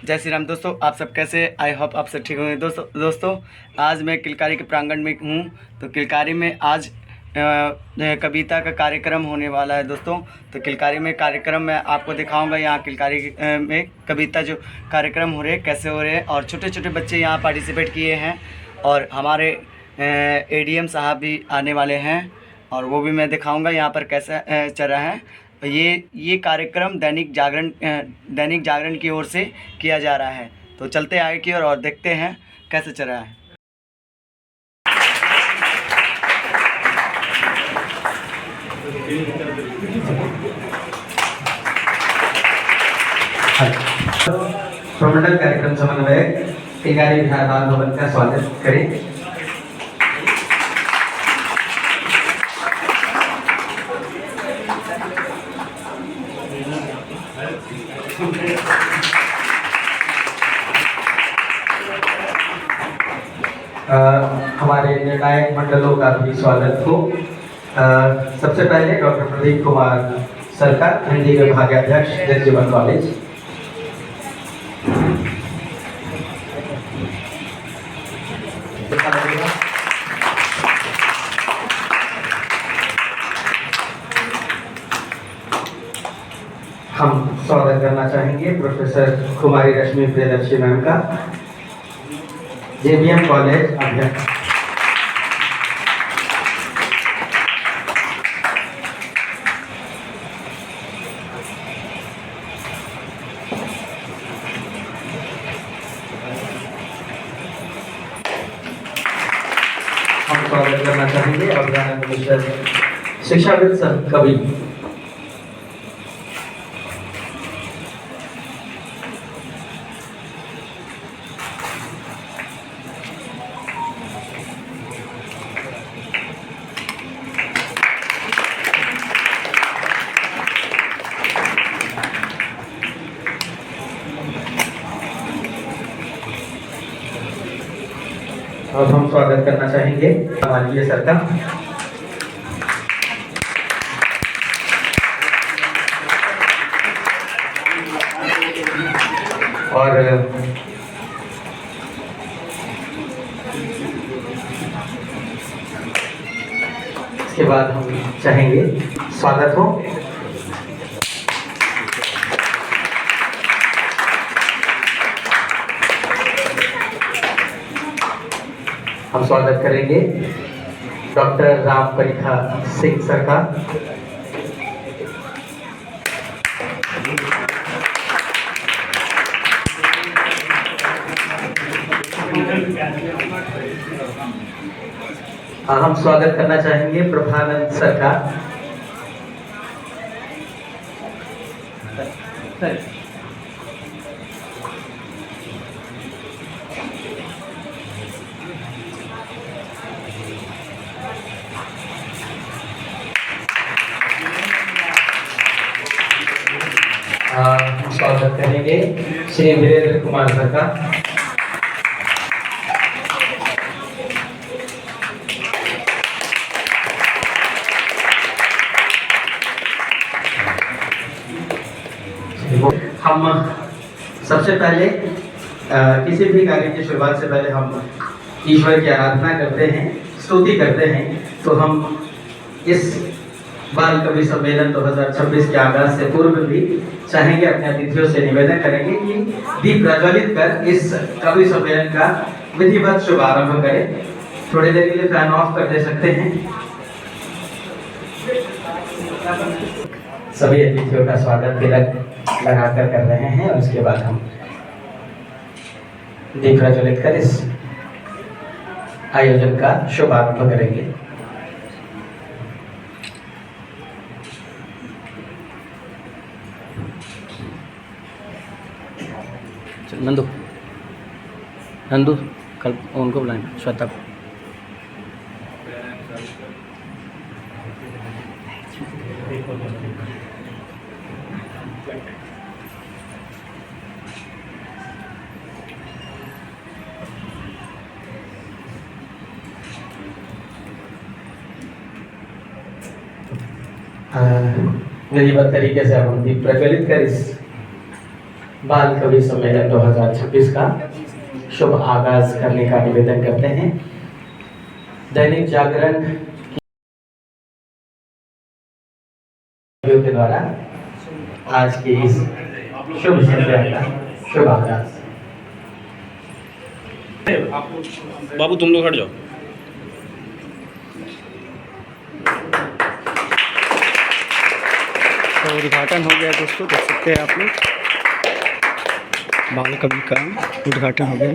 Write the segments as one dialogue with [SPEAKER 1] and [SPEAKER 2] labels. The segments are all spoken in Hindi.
[SPEAKER 1] जय श्री राम दोस्तों, आप सब कैसे? आई होप आप सब ठीक होंगे। दोस्तों आज मैं किलकारी के प्रांगण में हूँ। तो किलकारी में आज कविता का कार्यक्रम होने वाला है दोस्तों। तो किलकारी में कार्यक्रम मैं आपको दिखाऊंगा। यहाँ किलकारी में कविता जो कार्यक्रम हो रहे हैं कैसे हो रहे हैं, और छोटे छोटे बच्चे यहाँ पार्टिसिपेट किए हैं, और हमारे एडीएम साहब भी आने वाले हैं, और वो भी मैं दिखाऊंगा यहाँ पर कैसा चल रहा है। ये कार्यक्रम दैनिक जागरण की ओर से किया जा रहा है। तो चलते आगे की ओर और देखते हैं कैसे चल रहा है।
[SPEAKER 2] प्रमंडल कार्यक्रम समन्वयक किलकारी बिहार बाल भवन का स्वागत करें। हमारे निर्णायक मंडलों का भी स्वागत हो। सबसे पहले डॉक्टर प्रदीप कुमार सरकार, हिंदी विभागाध्यक्ष, जल जीवन कॉलेज। हम स्वागत करना चाहेंगे प्रोफेसर कुमारी रश्मि प्रियदर्शी मैम का, जेबीएम कॉलेज अध्यक्ष। हम स्वागत करना चाहेंगे अभियान मिनिस्टर शिक्षाविद सर कवि। और हम स्वागत करना चाहेंगे माननीय सर का। और इसके बाद हम चाहेंगे स्वागत हो हम स्वागत करेंगे डॉक्टर राम परिखा सिंह सर का। हम स्वागत करना चाहेंगे प्रभानंद सर का। हम स्वागत करेंगे श्री वीरेंद्र कुमार सर का। हम सबसे पहले किसी भी कार्य की शुरुआत से पहले हम ईश्वर की आराधना करते हैं, स्तुति करते हैं। तो हम इस बाल कवि सम्मेलन 2026 के आगाज से पूर्व भी चाहेंगे अपने अतिथियों से निवेदन करेंगे कि दीप प्रज्वलित कर इस कवि सम्मेलन का विधिवत शुभारंभ करें। थोड़ी देर के लिए फैन ऑफ कर दे सकते हैं। सभी अतिथियों का स्वागत तिलक लगाकर कर रहे हैं, और उसके बाद हम दीप प्रज्वलित कर इस आयोजन का शुभारंभ करेंगे।
[SPEAKER 1] नंदू कल उनको बुलाएं, श्वेता को।
[SPEAKER 2] विधिवत तरीके से हम दीप प्रज्वलित कर इस बाल कवि सम्मेलन 2026 का शुभ आगाज करने का निवेदन करते हैं। दैनिक जागरण के द्वारा आज की इस शुभ संध्या का शुभ आगाज।
[SPEAKER 3] बाबू तुम लोग हट जाओ।
[SPEAKER 1] तो उद्घाटन हो गया दोस्तों, देख सकते हैं आप लोग, बाल कवि का उद्घाटन हो गया।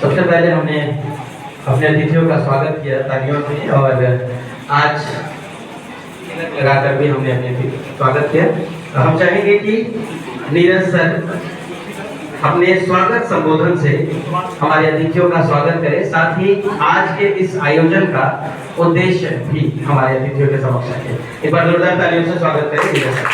[SPEAKER 2] सबसे पहले हमने अपने अतिथियों का स्वागत किया तालियों से, और आज तिलक लगाकर भी हमने अपने स्वागत किया। हम चाहेंगे कि नीरज सर अपने स्वागत संबोधन से हमारे अतिथियों का स्वागत करें, साथ ही आज के इस आयोजन का उद्देश्य भी हमारे अतिथियों के समक्ष रखें। एक बार जोरदार तालियों से स्वागत करें नीरज सर।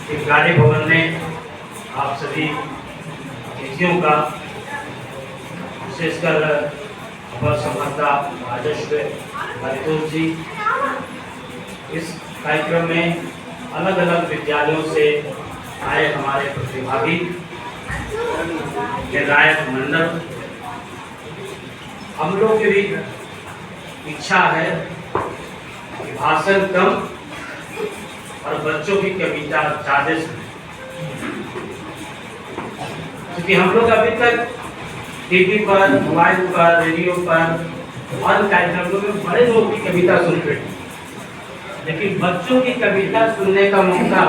[SPEAKER 4] किलकारी भवन में आप सभी अतिथियों का, विशेषकर अपर संवाददाता राजस्व परितोष जी, इस कार्यक्रम में अलग अलग विद्यालयों से आए हमारे प्रतिभागी, निर्णायक मंडल, हम लोग की भी इच्छा है कि भाषण कम और बच्चों की कविता ज़्यादा सुने, क्योंकि हम लोग अभी तक टीवी पर, मोबाइल पर, रेडियो पर और कार्यक्रमों में बड़े लोगों की कविता सुनते हैं, लेकिन बच्चों की कविता सुनने का मौका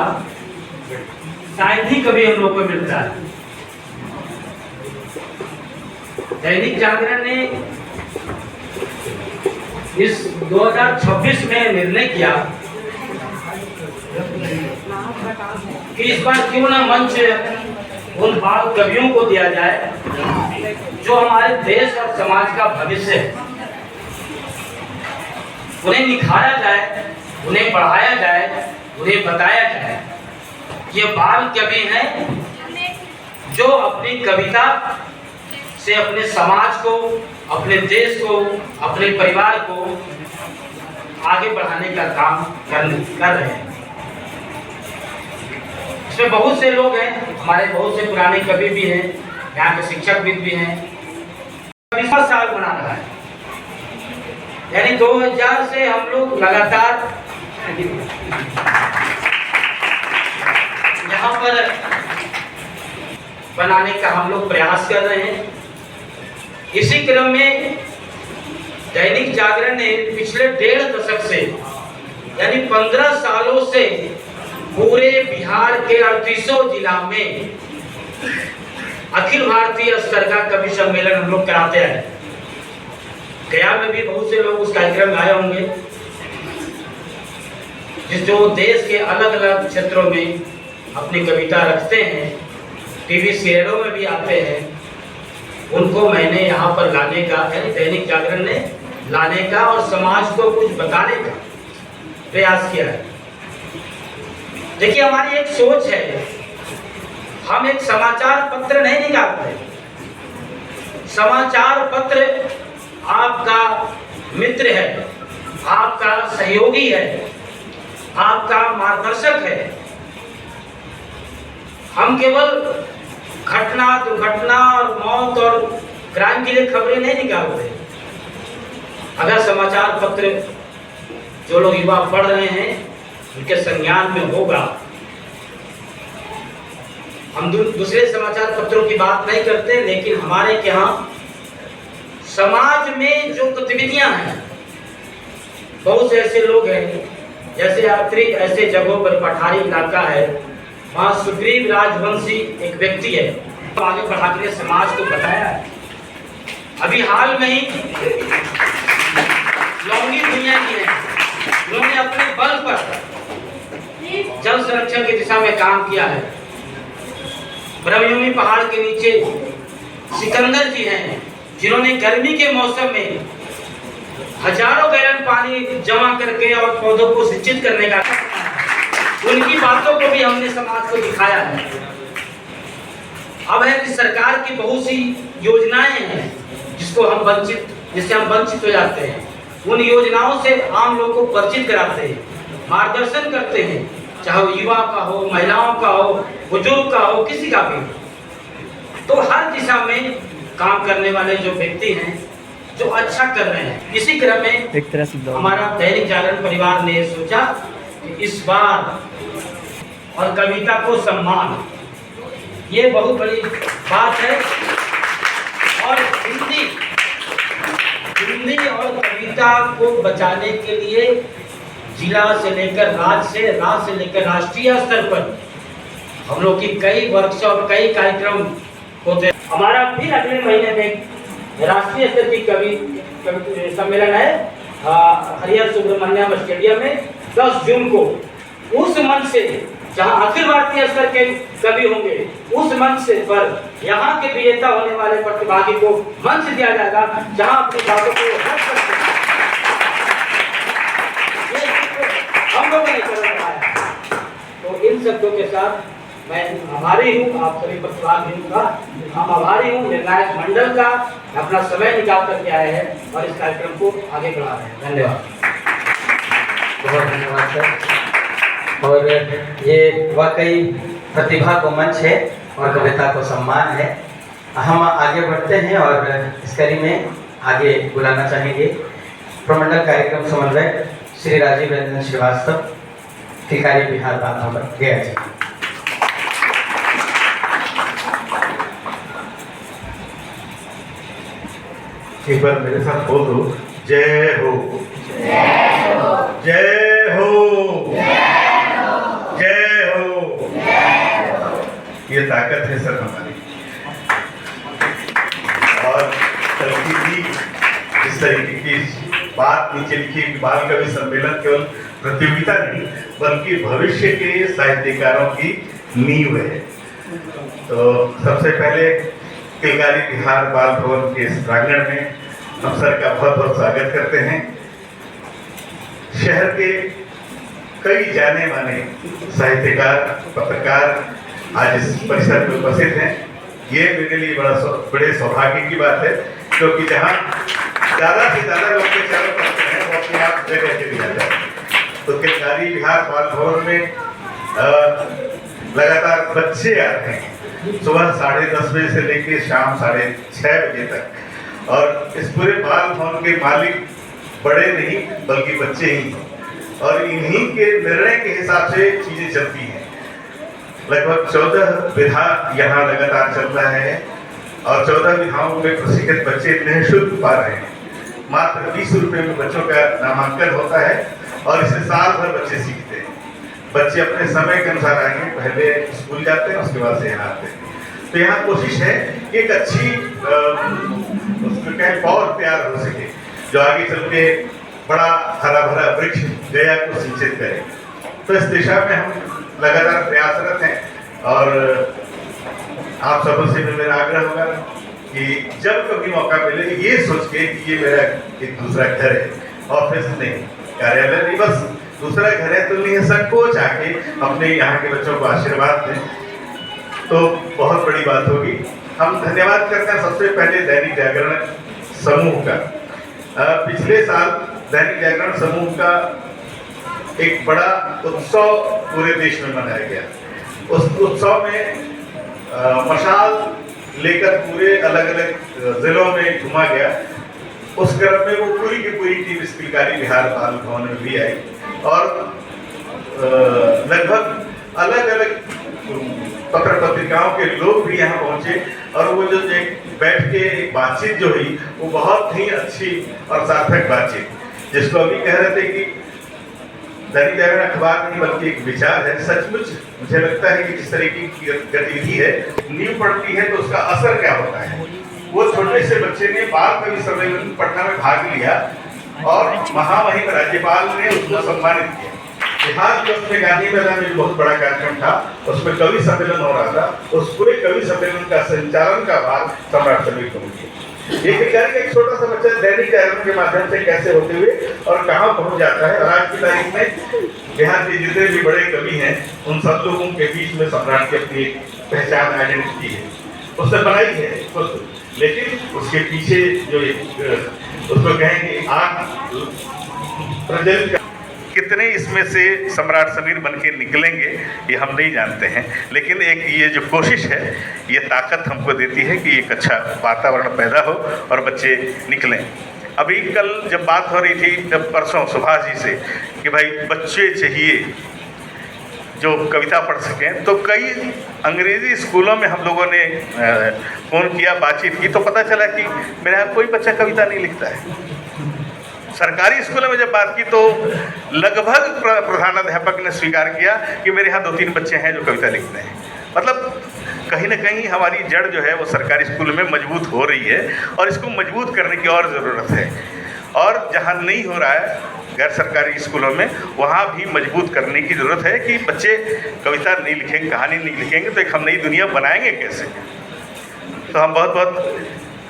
[SPEAKER 4] शायद ही कभी हम लोग को मिलता है। दैनिक जागरण ने इस 2026 में निर्णय किया कि इस बार क्यों ना मंच उन बाल कवियों को दिया जाए जो हमारे देश और समाज का भविष्य है। उन्हें निखारा जाए, उन्हें बढ़ाया जाए, उन्हें बताया जाए ये बाल कवि हैं जो अपनी कविता से अपने समाज को, अपने देश को, अपने परिवार को आगे बढ़ाने का काम कर रहे हैं। इसमें बहुत से लोग हैं, हमारे बहुत से पुराने कवि भी हैं, यहाँ के शिक्षकविद भी हैं। 20वां साल मना रहा है, यानी 2000 से हम लोग लगातार यहाँ पर बनाने का हम लोग प्रयास कर रहे हैं। इसी क्रम में दैनिक जागरण ने पिछले 1.5 दशक से, यानी 15 सालों से पूरे बिहार के 38 जिला में अखिल भारतीय स्तर का कवि सम्मेलन हम लोग कराते हैं। गया में भी बहुत से लोग उस कार्यक्रम में आए होंगे, जो देश के अलग अलग क्षेत्रों में अपनी कविता रखते हैं, टीवी सीरियलों में भी आते हैं। उनको मैंने यहाँ पर लाने का, यानी दैनिक जागरण ने लाने का और समाज को कुछ बताने का प्रयास किया है। देखिए, हमारी एक सोच है, हम एक समाचार पत्र नहीं निकालते। समाचार पत्र आपका मित्र है, आपका सहयोगी है, आपका मार्गदर्शक है। हम केवल घटना, दुर्घटना और मौत और क्राइम के लिए खबरें नहीं निकालते। अगर समाचार पत्र जो लोग युवा पढ़ रहे हैं उनके संज्ञान में होगा, हम दूसरे समाचार पत्रों की बात नहीं करते, लेकिन हमारे यहाँ समाज में जो गतिविधियां हैं, बहुत से ऐसे लोग हैं, जैसे यात्री ऐसे जगहों पर पठारी इलाका है, वहाँ सुग्रीव राजवंशी एक व्यक्ति है, आगे बढ़ा के समाज को बताया है। अभी हाल में ही लौंगी दुनिया की है, उन्होंने अपने बल पर जल संरक्षण की दिशा में काम किया है। ब्रह्मयुमी पहाड़ के नीचे सिकंदर जी हैं, जिन्होंने गर्मी के मौसम में हजारों गैलन पानी जमा करके और पौधों को सिंचित करने का, उनकी बातों को भी हमने समाज को दिखाया है। अब है कि सरकार की बहुत सी योजनाएं हैं जिससे हम वंचित हो जाते हैं। उन योजनाओं से आम लोगों को परिचित कराते हैं, मार्गदर्शन करते हैं, चाहे वो युवा का हो, महिलाओं का हो, बुजुर्ग का हो, किसी का भी हो। तो हर दिशा में काम करने वाले जो व्यक्ति हैं जो अच्छा कर रहे हैं। इसी क्रम में
[SPEAKER 1] एक तरह से
[SPEAKER 4] हमारा दैनिक जागरण परिवार ने सोचा कि इस बार और कविता को सम्मान, ये बहुत बड़ी बात है। और हिंदी और कविता को बचाने के लिए जिला से लेकर राज्य से लेकर राष्ट्रीय स्तर पर हम लोग की कई वर्कशॉप, कई कार्यक्रम होते हैं। हमारा फिर अगले महीने में राष्ट्रीय स्तर की कवि सम्मेलन है हरिहर सुब्रमण्यम स्टेडियम में 10 जून को। उस मंच से जहां अखिल भारतीय स्तर के कवि होंगे, उस मंच से पर यहाँ के विजेता होने वाले प्रतिभागी को मंच दिया जाएगा, जहां अपनी बातों को रख सकते हैं। हम लोग नहीं कर पाए। तो इन शब्दों के साथ मैं आभारी हूँ आप सभी प्रतिभागियों का, हम आभारी हूँ निर्णायक मंडल का, अपना समय निकाल करके आए हैं और इस कार्यक्रम को आगे बढ़ा रहे हैं। धन्यवाद।
[SPEAKER 2] बहुत धन्यवाद सर। और ये वाकई प्रतिभा को मंच है और कविता को सम्मान है। हम आगे बढ़ते हैं और इस कड़ी में आगे बुलाना चाहेंगे प्रमंडल कार्यक्रम समन्वयक श्री राजीव रंजन श्रीवास्तव, किलकारी बिहार बांधवगढ़ गया जी।
[SPEAKER 5] एक बार मेरे साथ बोल दो, जय हो, जय हो, जय हो, जय हो। ये ताकत है सर हमारी। और कल की इस तरीके की बात नीचे लिखी कि बाल कवि सम्मेलन केवल प्रतियोगिता नहीं बल्कि भविष्य के साहित्यकारों की नींव है। तो सबसे पहले किलकारी बिहार बाल भवन के इस प्रांगण में हम सर का बहुत बहुत स्वागत करते हैं। शहर के कई जाने माने साहित्यकार, पत्रकार आज इस परिसर में उपस्थित हैं। ये मेरे लिए बड़े सौभाग्य की बात है, क्योंकि जहाँ ज़्यादा से ज़्यादा लोग के चारों करते हैं वो अपने आप जगह चली जाते हैं। तो किलकारी बिहार बाल भवन में लगातार बच्चे आते हैं, सुबह 10:30 बजे से लेकर शाम 6:30 बजे तक। और इस पूरे बाल भवन के मालिक बड़े नहीं बल्कि बच्चे ही हैं, और इन्हीं के निर्णय के हिसाब से चीज़ें चलती हैं। लगभग 14 विधा यहाँ लगातार चल रहा है और 14 विधाओं में प्रशिक्षित बच्चे निःशुल्क पा रहे हैं। मात्र 20 रुपये में बच्चों का नामांकन होता है और इसे साल भर बच्चे सीखते हैं। बच्चे अपने समय के अनुसार आएंगे, पहले स्कूल जाते हैं उसके बाद से यहाँ आते हैं। तो यहाँ कोशिश है कि एक अच्छी पौध तैयार हो सके जो आगे चल के बड़ा हरा भरा वृक्ष गया को सिंचित करे। तो इस दिशा में हम लगातार प्रयासरत हैं और आप सबों से मेरा आग्रह होगा कि जब कभी मौका मिले ये सोच के कि ये मेरा एक दूसरा घर है, ऑफिस नहीं, कार्यालय नहीं, बस दूसरा घर है, तो नहीं संकोच आके अपने यहाँ के बच्चों को आशीर्वाद दें तो बहुत बड़ी बात होगी। हम धन्यवाद करते हैं सबसे पहले दैनिक जागरण समूह का। पिछले साल दैनिक जागरण समूह का एक बड़ा उत्सव पूरे देश में मनाया गया। उस उत्सव में मशाल लेकर पूरे अलग अलग जिलों में घुमा गया। उस क्रम में वो पूरी की पूरी टीम इस किलकारी बिहार बाल भवन में भी आई और लगभग अलग अलग पत्र पत्रिकाओं के लोग भी यहाँ पहुंचे और वो जो बैठ के एक बातचीत जो हुई वो बहुत ही अच्छी और सार्थक बातचीत, जिसको अभी कह रहे थे कि दैनिक जागरण अखबार नहीं बल्कि एक विचार है। सचमुच मुझे लगता है कि जिस तरीके की गतिविधि है, नींव पड़ती है तो उसका असर क्या होता है। वो छोटे से बच्चे ने बाल कवि सम्मेलन पटना में भाग लिया और महामहिम राज्यपाल ने उसको सम्मानित किया। बिहार दिवस में गांधी मैदान में जो बहुत बड़ा कार्यक्रम था, उसमें कवि सम्मेलन हो रहा था। उस पूरे कवि सम्मेलन का संचालन का भार सम्राट समीर को मिली। ये किलकारी का एक छोटा सा बच्चा दैनिक जागरण के माध्यम से कैसे होते हुए और कहाँ पहुंच जाता है, और आज की तारीख में बिहार के जितने भी बड़े कवि हैं उन सब लोगों के बीच में सम्राट की अपनी पहचान, आइडेंटिटी है, उसने बनाई है खुद। लेकिन उसके पीछे जो एक उसको कहेंगे आग प्रज्वलित, कितने इसमें से सम्राट समीर बन के निकलेंगे ये हम नहीं जानते हैं, लेकिन एक ये जो कोशिश है ये ताकत हमको देती है कि एक अच्छा वातावरण पैदा हो और बच्चे निकलें। अभी कल जब बात हो रही थी, जब परसों सुभाष जी से कि भाई बच्चे चाहिए जो कविता पढ़ सकें, तो कई अंग्रेज़ी स्कूलों में हम लोगों ने फ़ोन किया, बातचीत की, तो पता चला कि मेरे यहाँ कोई बच्चा कविता नहीं लिखता है। सरकारी स्कूलों में जब बात की तो लगभग प्रधानाध्यापक ने स्वीकार किया कि मेरे यहाँ 2-3 बच्चे हैं जो कविता लिखते हैं। मतलब कहीं ना कहीं हमारी जड़ जो है वो सरकारी स्कूल में मजबूत हो रही है, और इसको मजबूत करने की और ज़रूरत है। और जहाँ नहीं हो रहा है गैर सरकारी स्कूलों में, वहाँ भी मजबूत करने की ज़रूरत है कि बच्चे कविता नहीं लिखेंगे, कहानी नहीं लिखेंगे तो एक हम नई दुनिया बनाएंगे कैसे। तो हम बहुत बहुत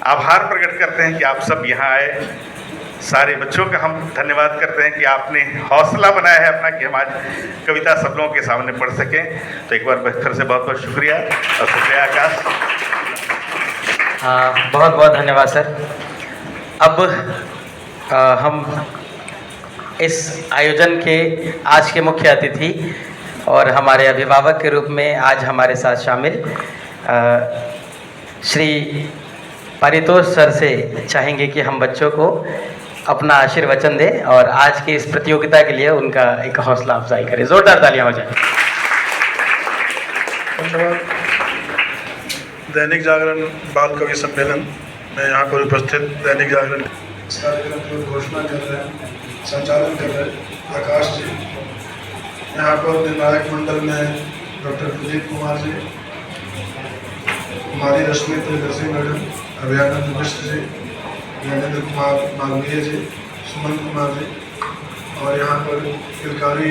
[SPEAKER 5] आभार प्रकट करते हैं कि आप सब यहाँ आए। सारे बच्चों का हम धन्यवाद करते हैं कि आपने हौसला बनाया है अपना कि हम आज कविता सब लोगों के सामने पढ़ सकें। तो एक बार फिर से बहुत बहुत शुक्रिया, और शुक्रिया आकाश।
[SPEAKER 2] बहुत बहुत धन्यवाद सर। अब हम इस आयोजन के आज के मुख्य अतिथि और हमारे अभिभावक के रूप में आज हमारे साथ शामिल श्री पारितोष सर से चाहेंगे कि हम बच्चों को अपना आशीर्वचन दें और आज की इस प्रतियोगिता के लिए उनका एक हौसला अफजाई करें। जोरदार तालियां हो जाए।
[SPEAKER 6] धन्यवाद। दैनिक जागरण बाल कवि सम्मेलन में यहाँ पर उपस्थित दैनिक जागरण इस कार्यक्रम की घोषणा कर रहे हैं, संचालन कर रहे हैं आकाश जी। यहाँ पर निर्णायक मंडल में डॉक्टर प्रदीप कुमार जी, कुमारी रश्मि प्रियदर्शी मैडम, अभयानंद मिश्र जी, नरेंद्र कुमार मालवीय जी, सुमन कुमार जी, और यहाँ पर किलकारी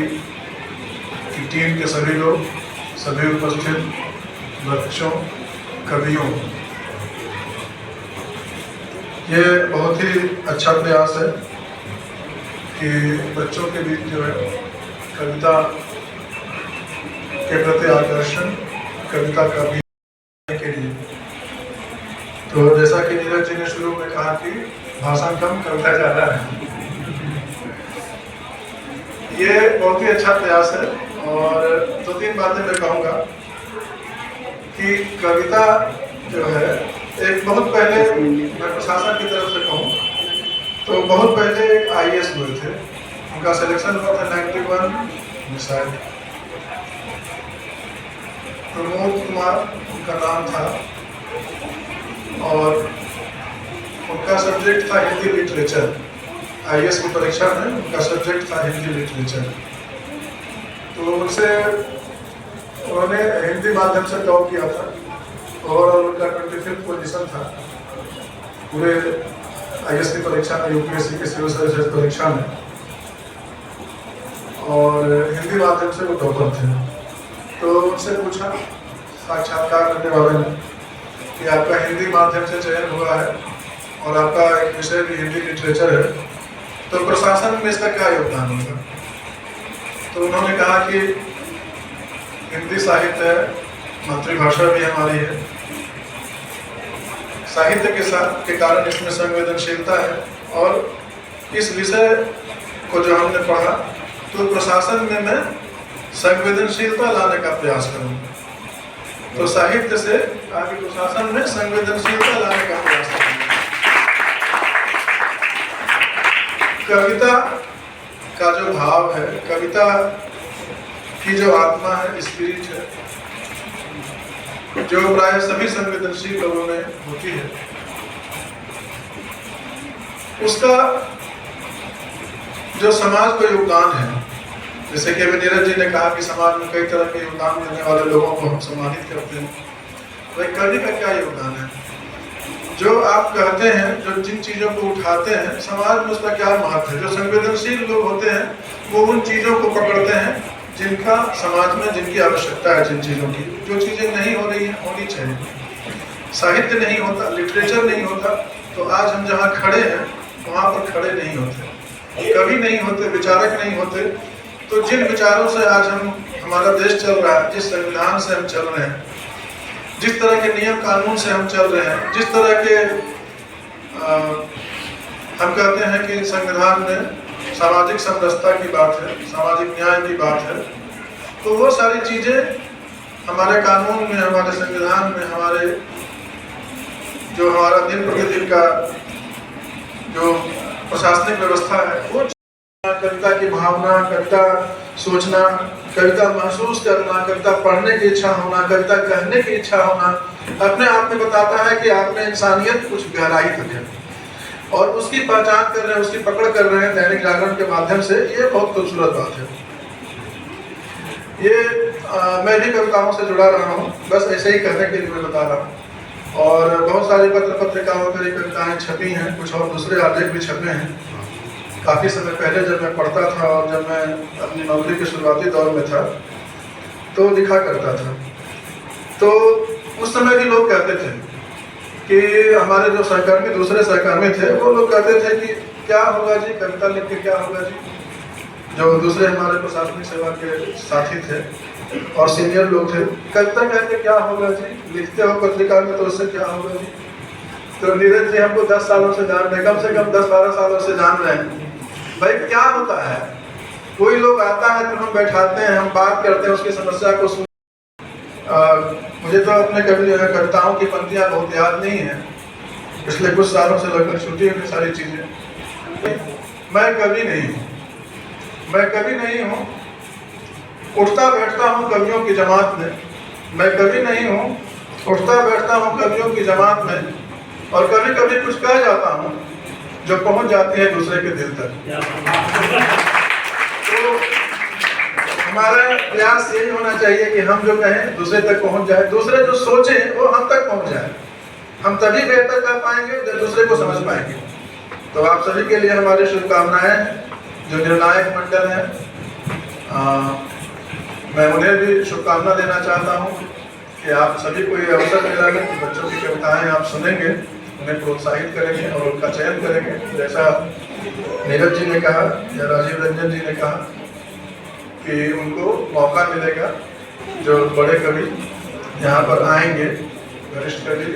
[SPEAKER 6] की टीम के सभी लोग, सभी उपस्थित बच्चों, कवियों। ये बहुत ही अच्छा प्रयास है कि बच्चों के बीच जो है कविता के प्रति आकर्षण, कविता का भी के लिए। तो जैसा कि नीरज जी ने शुरू में कहा कि भाषण कम कविता ज़्यादा है, ये बहुत ही अच्छा प्रयास है। और 2-3 बातें मैं कहूँगा कि कविता जो है एक बहुत पहले, मैं प्रशासन की तरफ से कहूँ तो बहुत पहले एक IAS हुए थे, उनका सिलेक्शन हुआ था 91 में शायद, प्रमोद कुमार उनका नाम था, और उनका सब्जेक्ट था हिंदी लिटरेचर। IAS की परीक्षा में उनका सब्जेक्ट था हिंदी लिटरेचर। तो उनसे उन्होंने हिंदी माध्यम से टॉप किया था और उनका 25th पोजीशन था पूरे IAS की परीक्षा में, UPSC के सिविल सर्विसेज परीक्षा में, और हिंदी माध्यम से वो टॉपर थे। तो उनसे पूछा साक्षात्कार करने वाले ने कि आपका हिंदी माध्यम से चयन हुआ है और आपका एक विषय भी हिंदी लिटरेचर है, तो प्रशासन में इसका क्या योगदान होगा। तो उन्होंने कहा कि हिंदी साहित्य है, मातृभाषा भी हमारी है, साहित्य के कारण इसमें संवेदनशीलता है, और इस विषय को जो हमने पढ़ा तो प्रशासन में मैं संवेदनशीलता लाने का प्रयास करूँगा। तो साहित्य से आगे प्रशासन में संवेदनशीलता लाने का प्रयास करूँगा। कविता का जो भाव है, कविता की जो आत्मा है, स्पिरिट है, जो प्राय सभी संवेदनशील लोगों में होती है, उसका जो समाज को योगदान है, जैसे कि अभी नीरज जी ने कहा कि समाज में कई तरह के योगदान देने वाले लोगों को हम सम्मानित करते हैं, वही कवि का क्या योगदान है। जो आप कहते हैं, जो जिन चीज़ों को उठाते हैं, समाज में उसका क्या महत्व है। जो संवेदनशील लोग होते हैं वो उन चीज़ों को पकड़ते हैं जिनका समाज में जिनकी आवश्यकता है, जिन चीज़ों की, जो चीज़ें नहीं हो रही हैं होनी चाहिए। साहित्य नहीं होता, लिटरेचर नहीं होता, तो आज हम जहाँ खड़े हैं वहाँ पर खड़े नहीं होते, कवि नहीं होते, विचारक नहीं होते। तो जिन विचारों से आज हमारा देश चल रहा है, जिस संविधान से हम चल रहे हैं, जिस तरह के नियम कानून से हम चल रहे हैं, जिस तरह के हम कहते हैं कि संविधान में सामाजिक समरसता की बात है, सामाजिक न्याय की बात है, तो वो सारी चीज़ें हमारे कानून में, हमारे संविधान में, हमारे जो हमारा दिन प्रतिदिन का जो प्रशासनिक व्यवस्था है, वो कविता की भावना, कविता सोचना, कविता महसूस करना, कविता पढ़ने की इच्छा होना, कविता कहने की इच्छा होना, अपने आप में बताता है कि आप में इंसानियत कुछ गहराई तक है और उसकी पहचान कर रहे हैं, उसकी पकड़ कर रहे हैं दैनिक जागरण के माध्यम से। ये बहुत खूबसूरत बात है। ये मैं भी कविताओं से जुड़ा रहा हूँ, बस ऐसे ही कहने के लिए मैं बता रहा हूँ। और बहुत सारी पत्रिकाओं पर कविताएँ छपी हैं, कुछ और दूसरे आलेख भी छपे हैं। काफ़ी समय पहले जब मैं पढ़ता था और जब मैं अपनी नौकरी के शुरुआती दौर में था तो लिखा करता था, तो उस समय भी लोग कहते थे कि हमारे जो सहकर्मी, दूसरे सहकर्मी थे, वो लोग कहते थे कि क्या होगा जी, कविता लिख के क्या होगा जी। जो दूसरे हमारे प्रशासनिक सेवा के साथी थे और सीनियर लोग थे, कविता कह के क्या होगा जी, लिखते हो पत्रिका में तो उससे क्या होगा जी। तो नीरज जी हमको 10 सालों से जान रहे हैं, कम से कम 10-12 सालों से जान रहे हैं। भाई क्या होता है, कोई लोग आता है तो हम बैठाते हैं, हम बात करते हैं, उसकी समस्या को सुन। मुझे तो अपने कविताओं की पंक्तियाँ बहुत याद नहीं है, पिछले कुछ सालों से लगभग छुट्टी हुई सारी चीज़ें। मैं कवि नहीं हूँ, मैं कवि नहीं हूँ, उठता बैठता हूँ कवियों की जमात में। मैं कवि नहीं हूँ, उठता बैठता हूँ कवियों की जमात में, और कभी कभी कुछ कह जाता हूँ जो पहुँच जाती है दूसरे के दिल तक। तो हमारा प्रयास यही होना चाहिए कि हम जो कहें दूसरे तक पहुँच जाए, दूसरे जो सोचें वो हम तक पहुँच जाए। हम तभी बेहतर कर पाएंगे जब दूसरे को समझ पाएंगे। तो आप सभी के लिए हमारी शुभकामनाएं। जो निर्णायक मंडल है, मैं उन्हें भी शुभकामना देना चाहता हूँ कि आप सभी को ये अवसर मिला है कि बच्चों की कविताएं आप सुनेंगे, उन्हें प्रोत्साहित करेंगे और उनका चयन करेंगे। जैसा नीरज जी ने कहा या राजीव रंजन जी ने कहा कि उनको मौका मिलेगा, जो बड़े कवि यहाँ पर आएंगे, वरिष्ठ कवि,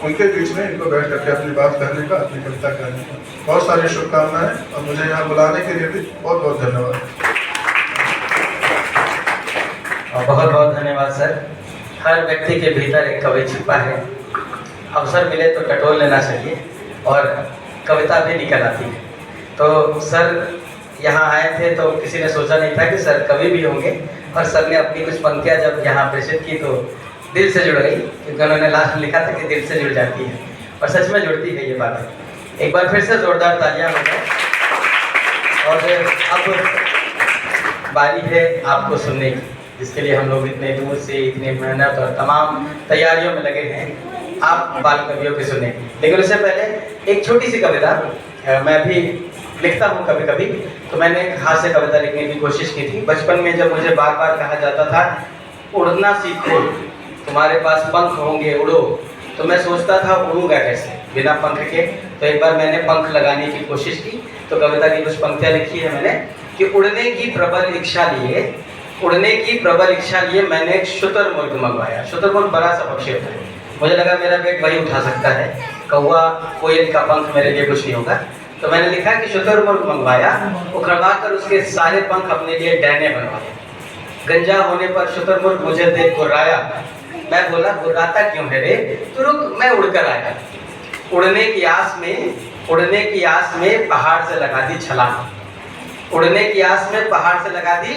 [SPEAKER 6] उनके बीच में इनको बैठ करके अपनी बात कहने का, अपनी कविता कहने का। बहुत सारी शुभकामनाएं और मुझे यहाँ बुलाने के लिए भी बहुत बहुत धन्यवाद।
[SPEAKER 2] बहुत बहुत धन्यवाद सर। हर व्यक्ति के भीतर एक कवि छिपा है, अवसर मिले तो टटोल लेना चाहिए और कविता भी निकल आती है। तो सर यहाँ आए थे तो किसी ने सोचा नहीं था कि सर कवि भी होंगे, और सर ने अपनी कुछ पंक्तियाँ जब यहाँ प्रेषित की तो दिल से जुड़ गई, क्योंकि उन्होंने लास्ट में लिखा था कि दिल से जुड़ जाती है, और सच में जुड़ती है ये बातें। एक बार फिर से जोरदार तालियां हो जाए। और अब बारी है आपको सुनने की, जिसके लिए हम लोग इतने दूर से इतने मेहनत और तमाम तैयारियों में लगे हैं, आप बाल कवियों की सुने। लेकिन उससे पहले एक छोटी सी कविता, मैं भी लिखता हूँ कभी कभी, तो मैंने एक हास्य कविता लिखने की कोशिश की थी। बचपन में जब मुझे बार बार कहा जाता था उड़ना सीखो, तुम्हारे पास पंख होंगे उड़ो, तो मैं सोचता था उड़ूंगा कैसे बिना पंख के। तो एक बार मैंने पंख लगाने की कोशिश की, तो कविता की कुछ पंक्तियाँ लिखी है मैंने कि उड़ने की प्रबल इच्छा लिए, उड़ने की प्रबल इच्छा लिए मैंने एक शुतुरमुर्ग मंगवाया। शुतुरमुर्ग बड़ा सा पक्षी होता है, मुझे लगा मेरा पेट वही उठा सकता है, कौवा कोयल का पंख मेरे लिए कुछ नहीं होगा। तो मैंने लिखा कि शुतुरमुर्ग मंगवाया, उखड़वा कर उसके सारे पंख अपने लिए डैने बनवाए। गंजा होने पर शुतुरमुर्ग मुझे देख गुर्राया, मैं बोला गुर्राता क्यों है रे, तो रुक मैं उड़कर आया। उड़ने की आस में पहाड़ से लगा दी छलांग, उड़ने की आस में पहाड़ से लगा दी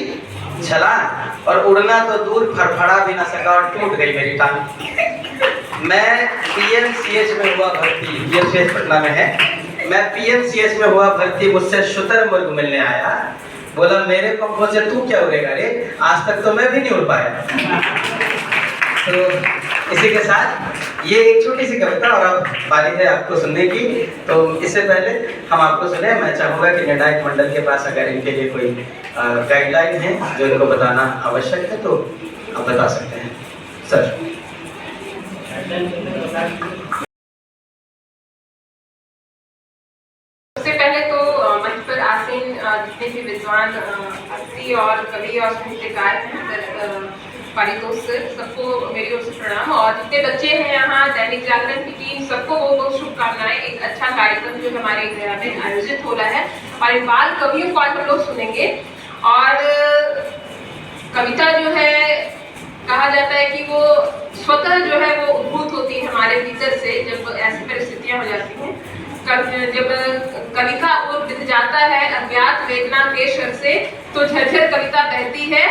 [SPEAKER 2] छलांग, और उड़ना तो दूर फड़फड़ा भी ना सका और टूट गई मेरी टांग। मैं पीएमसीएच में हुआ भर्ती, पीएमसीएच पटना में है, मैं पीएमसीएच में हुआ भर्ती, मुझसे शुतुरमुर्ग मिलने आया, बोला मेरे पंखों से तू क्या उड़ेगा रे, आज तक तो मैं भी नहीं उड़ पाया। तो इसी के साथ ये एक छोटी सी कविता और अब बारी है आपको सुनने की। तो इससे पहले हम आपको सुने, मैं चाहूँगा कि निर्णायक मंडल के पास अगर इनके लिए कोई गाइडलाइन है जो इनको बताना आवश्यक है तो आप बता सकते हैं सर।
[SPEAKER 7] सबसे पहले तो मंच पर आसीन जितने भी विद्वान हस्ती और कवि और साहित्यकार हैं, पारितोष सर, सबको मेरी ओर से प्रणाम। और जितने बच्चे हैं यहाँ, दैनिक जागरण की टीम, सबको बहुत बहुत शुभकामनाएं। एक अच्छा कार्यक्रम जो हमारे गया में आयोजित हो रहा है और इन बाल कवियों को आज हम लोग सुनेंगे। और कविता जो है, कहा जाता है कि वो स्वतः जो है वो उद्भूत होती है हमारे भीतर से, जब ऐसी परिस्थितियां हो जाती हैं। जब कवि का ओर बित जाता है अज्ञात वेदना के शर से, तो झरझर कविता बहती है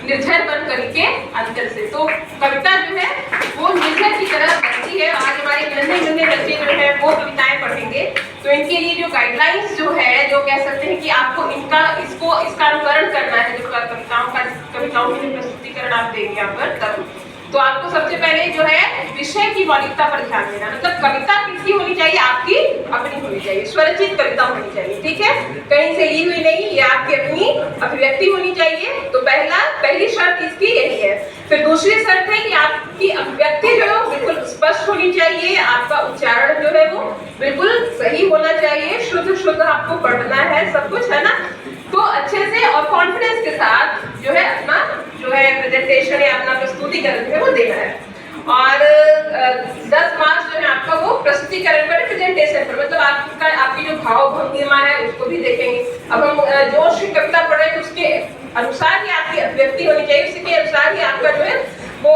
[SPEAKER 7] निर्झर बन करके अंतर से। तो कविता जो है वो निर्झर की तरह बहती है। आज हमारे नन्हे बच्चे जो है वो कविताएं पढ़ेंगे, तो इनके लिए जो गाइडलाइंस जो है, जो कह सकते हैं कि आपको इसका अनुकरण करना है, जो कविताओं की प्रस्तुतिकरण आप देंगे यहाँ पर, तब तो आपको सबसे पहले जो है विषय की मौलिकता पर ध्यान देना। मतलब कविता किसकी होनी चाहिए? आपकी अपनी होनी चाहिए, स्वरचित कविता होनी चाहिए, ठीक है, कहीं से ली हुई नहीं, ये आपकी अपनी अभिव्यक्ति होनी चाहिए। तो पहली शर्त इसकी यही है। फिर दूसरी शर्त है कि आपकी अभिव्यक्ति जो है बिल्कुल स्पष्ट होनी चाहिए, आपका उच्चारण जो है वो बिल्कुल सही होना चाहिए, शुद्ध आपको पढ़ना है, सब कुछ है ना। तो अच्छे से और कॉन्फिडेंस के साथ जो है अपना जो है प्रेजेंटेशन या अपना प्रस्तुतिकरण है वो देना है। और 10 मार्क्स जो है आपका वो प्रस्तुतिकरण पर, प्रेजेंटेशन पर, मतलब आपकी जो भाव भंगिमा है उसको भी देखेंगे। अब हम जोश की कविता पढ़ रहे हैं तो उसके अनुसार ही आपकी अभिव्यक्ति होनी चाहिए, उसी के अनुसार ही आपका जो है वो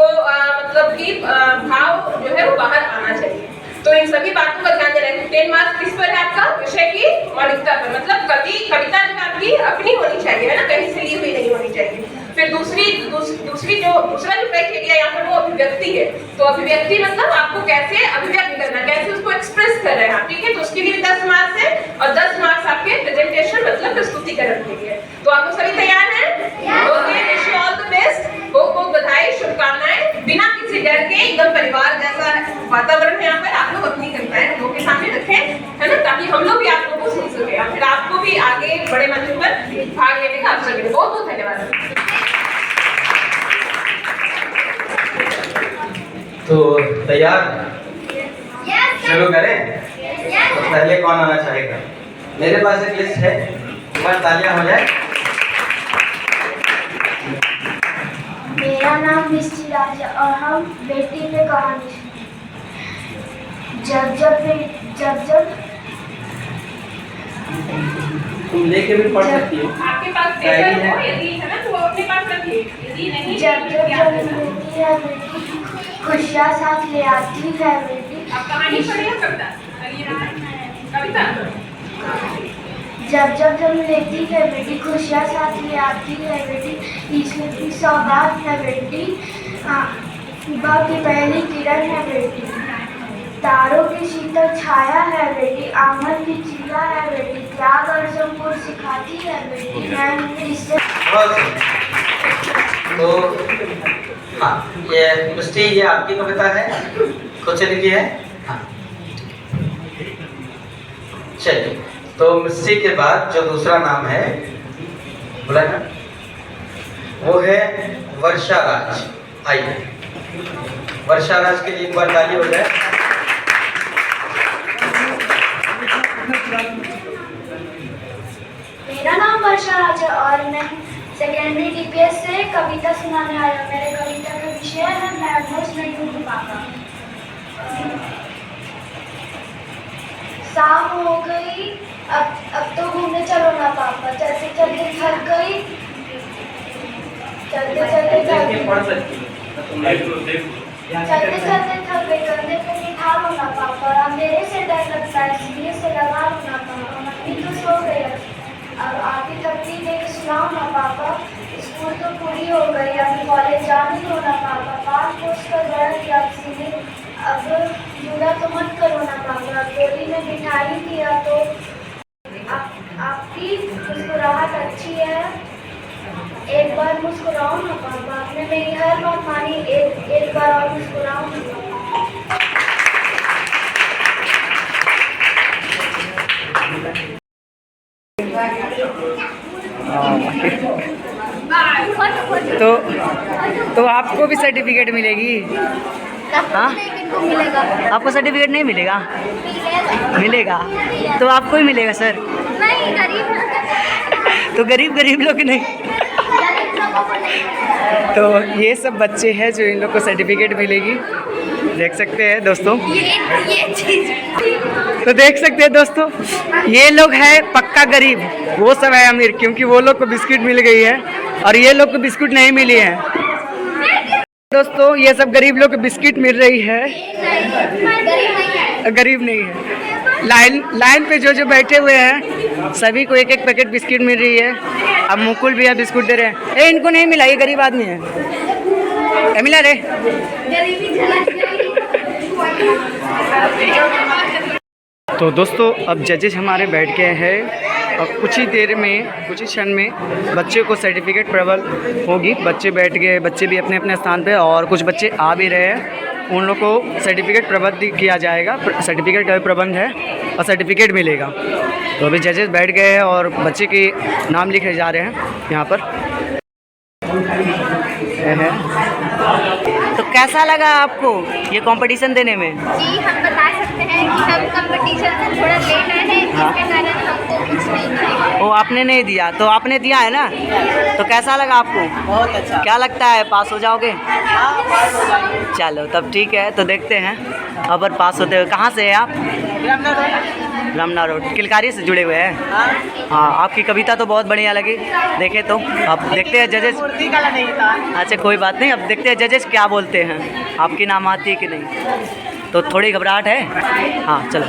[SPEAKER 7] मतलब कि भाव जो है वो बाहर आना चाहिए। तो इन सभी बातों का ध्यान देना है। 10 मार्क्स किस पर है आपका? विषय की मौलिकता पर, मतलब कविता जो आपकी अपनी होनी चाहिए, है ना, कहीं से ली हुई नहीं होनी चाहिए। फिर दूसरा जो क्राइटेरिया यहाँ पर वो अभिव्यक्ति है। तो अभिव्यक्ति मतलब आपको कैसे अभिव्यक्त करना, कैसे उसको एक्सप्रेस कर रहे हैं आप, ठीक है। तो उसके लिए 10 मार्क्स है और 10 मार्क्स आपके प्रेजेंटेशन मतलब प्रस्तुतिकरण के लिए। तो आप लोग सभी तैयार हैं? Okay, wish you all the best. बहुत बधाई, शुभकामनाएं। बिना किसी डर के एकदम परिवार जैसा वातावरण है यहाँ पर, आप लोग अपनी कविताएं हम लोग के सामने रखें, है ना, ताकि हम लोग भी आप लोगों को सुन सके और फिर आपको भी आगे बड़े मंच पर भाग लेने का अवसर मिले। बहुत बहुत धन्यवाद।
[SPEAKER 2] तो तैयार? शुरू करें? तो पहले कौन आना चाहेगा? मेरे पास एक लिस्ट है, एक बार तालियां हो जाए।
[SPEAKER 8] मेरा नाम मिस्टी राज है और हम बेटी पे कहानी जब
[SPEAKER 2] तुम लेके भी पढ़ सकती हो,
[SPEAKER 7] आपके पास पेपर हो यदि, है ना, तो अपने पास रखिए। यदि नहीं
[SPEAKER 8] जब लेती है बेटी खुशियाँ साथ ले आती है बेटी।
[SPEAKER 7] आप कहानी पढ़िए, कविता
[SPEAKER 8] जब लेती है बेटी खुशियाँ साथ ले आती है बेटी, ईश्वर की सौगात है बेटी, सुबह की पहली किरण है बेटी, तारों की शीतल छाया है बेटी, आंगन की चिड़िया है बेटी, त्याग और संपूर्ण सिखाती है बेटी। मैं इससे
[SPEAKER 2] तो हाँ, ये मिस्टी, ये आपकी कविता है, खुद से लिखी है? हाँ, चलिए। तो मिस्टी के बाद जो दूसरा नाम है बोला ना, वो है वर्षा राज। आइए, वर्षा राज के लिए एक बार ताली हो जाए।
[SPEAKER 8] मेरा नाम वर्षा राज है और मैं सेकेंडरी डीपीएस से कविता सुनाने आया हूँ। मेरे कविता का विषय है मैं अभ्यस्त नहीं हूँ पापा। शाम हो गई, अब तो घूमने चलो ना पापा। चलते चलते थक गई, चलते चलते थक गई, कंधे पे बिठा लो ना पापा। अंधेरे से डर लगता है इसलिए से लगा लो ना पापा। मम्मी तो सो गई, अब आके थकती देख सुनाओ ना पापा। स्कूल तो पूरी हो गई, अब कॉलेज जाने दो ना पापा। 5 कोर्स का बड़ा दिया सीधे, अब जुड़ा तो मत करो ना पापा। गोली में बिठाई दिया तो आपकी मुस्कुराहट अच्छी है, एक बार मुस्कुराओ ना पापा, आपने मेरी हर बात मानी, एक बार और मुस्कुराओ ना पापा।
[SPEAKER 1] तो आपको भी सर्टिफिकेट मिलेगी? हाँ,
[SPEAKER 8] मिलेगा?
[SPEAKER 1] आपको सर्टिफिकेट नहीं मिलेगा? मिलेगा तो आपको ही मिलेगा सर।
[SPEAKER 8] नहीं, गरीब
[SPEAKER 1] तो गरीब लोग नहीं। तो ये सब बच्चे हैं जो इन लोग को सर्टिफिकेट मिलेगी, देख सकते हैं दोस्तों।
[SPEAKER 8] ये चीज
[SPEAKER 1] तो देख सकते हैं दोस्तों, ये लोग हैं पक्का गरीब, वो सब है अमीर, क्योंकि वो लोग को बिस्किट मिल गई है और ये लोग को बिस्कुट नहीं मिली है। दोस्तों ये सब गरीब लोग को बिस्किट मिल रही है, गरीब नहीं है। लाइन पे जो बैठे हुए हैं सभी को एक पैकेट बिस्किट मिल रही है। अब मुकुल भी बिस्कुट दे रहे हैं। ए इनको नहीं मिला, ये गरीब आदमी है। ए मिला रे। तो दोस्तों अब जजेस हमारे बैठ गए हैं और कुछ ही देर में, कुछ ही क्षण में बच्चे को सर्टिफिकेट प्रबल होगी। बच्चे बैठ गए, बच्चे भी अपने अपने स्थान पे और कुछ बच्चे आ भी रहे हैं। उन लोग को सर्टिफिकेट प्रबंध किया जाएगा, सर्टिफिकेट का भी प्रबंध है और सर्टिफिकेट मिलेगा। तो अभी जजेस बैठ गए हैं और बच्चे के नाम लिखे जा रहे हैं यहाँ पर। तो कैसा लगा आपको ये कंपटीशन देने में?
[SPEAKER 8] जी हम बता सकते हैं कि हम कंपटीशन से थोड़ा लेट आए हैं, जिसके कारण हमको कुछ नहीं मिलेगा।
[SPEAKER 1] वो आपने नहीं दिया, तो आपने दिया है ना, तो कैसा लगा आपको? बहुत अच्छा। क्या लगता है पास हो जाओगे? हाँ, पास हो जाएंगे। चलो तब ठीक है, तो देखते हैं अगर पास होते हुए। कहाँ से है आप? रमना रोड, किलकारी से जुड़े हुए हैं। हाँ, आपकी कविता तो बहुत बढ़िया लगी। देखे तो अब देखते हैं जजेस। अच्छा कोई बात नहीं, अब देखते हैं जजेस क्या बोलते हैं, आपकी नाम आती है कि नहीं। तो थोड़ी घबराहट है। हाँ चलो,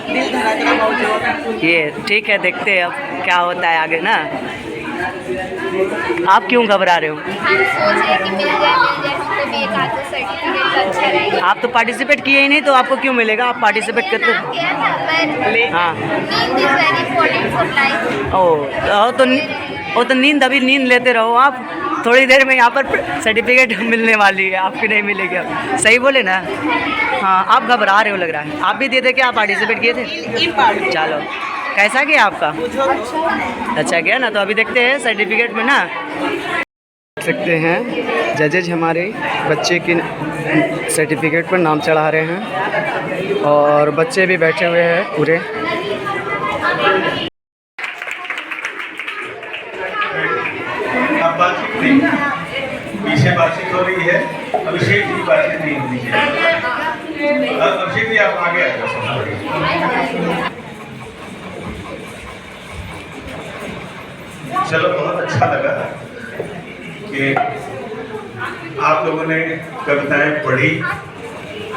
[SPEAKER 1] ये ठीक है, देखते हैं अब क्या होता है आगे ना। आप क्यों घबरा रहे हो?
[SPEAKER 8] हम सोच रहे कि मिल जाए हमको भी एक आध सर्टिफिकेट अच्छा रहेगा।
[SPEAKER 1] आप तो पार्टिसिपेट किए ही नहीं, तो आपको क्यों मिलेगा? आप पार्टिसिपेट करते। हाँ,
[SPEAKER 8] नींद is very important for life.
[SPEAKER 1] ओ तो नींद, अभी नींद लेते रहो आप, थोड़ी देर में यहाँ पर सर्टिफिकेट मिलने वाली है, आपकी नहीं मिलेगी। अब सही बोले ना? हाँ, आप घबरा रहे हो लग रहा है। आप भी दे दे के आप पार्टिसिपेट किए थे? चलो, कैसा गया आपका? अच्छा गया ना। तो अभी देखते हैं सर्टिफिकेट में ना, देख सकते हैं जजेज हमारे बच्चे की सर्टिफिकेट पर नाम चढ़ा रहे हैं और बच्चे भी बैठे हुए हैं पूरे।
[SPEAKER 5] अब बातचीत नहीं, पीछे बातचीत हो रही है, अभिषेक की बातचीत नहीं होनी चाहिए। अभिषेक जी आप आगे आ जाओ। चलो, बहुत अच्छा लगा कि आप लोगों ने कविताएं पढ़ी।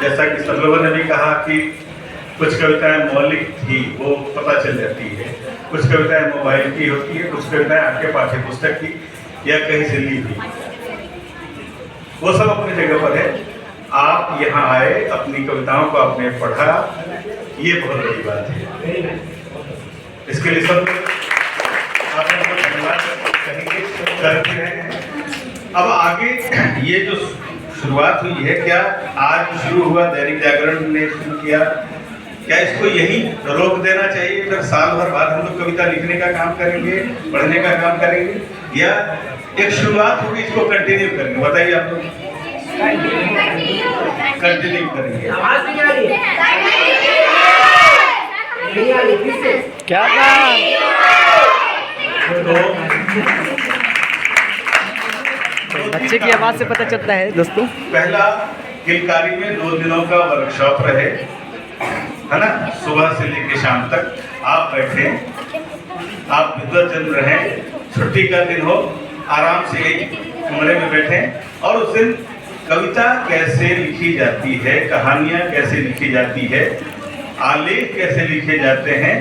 [SPEAKER 5] जैसा कि सब लोगों ने भी कहा कि कुछ कविताएं मौलिक थी, वो पता चल जाती है। कुछ कविताएं मोबाइल की होती है, कुछ कविताएं आपके पाठ्य पुस्तक की या कहीं से ली हुई, वो सब अपनी जगह पर है। आप यहाँ आए, अपनी कविताओं को आपने पढ़ा, ये बहुत बड़ी बात है। इसके लिए सब आपने धन्यवाद कहेंगे, करते हैं। अब आगे ये जो शुरुआत हुई है, क्या आज शुरू हुआ, दैनिक जागरण ने शुरू किया, क्या इसको यहीं रोक देना चाहिए? फिर साल भर बाद हम लोग कविता लिखने का काम करेंगे, पढ़ने का काम करेंगे, या एक शुरुआत होगी, इसको कंटिन्यू करेंगे? बताइए आप लोग। कंटिन्यू करेंगे।
[SPEAKER 1] क्या कहा? तो बच्चे की आवाज़ से पता चलता है दोस्तों।
[SPEAKER 5] पहला किलकारी में 2 दिनों का वर्कशॉप रहे, है ना, सुबह से लेकर शाम तक आप बैठे, आप विद्वजन रहें, छुट्टी का दिन हो, आराम से एक कमरे में बैठे और उस दिन कविता कैसे लिखी जाती है, कहानियाँ कैसे लिखी जाती है, आलेख कैसे लिखे जाते हैं,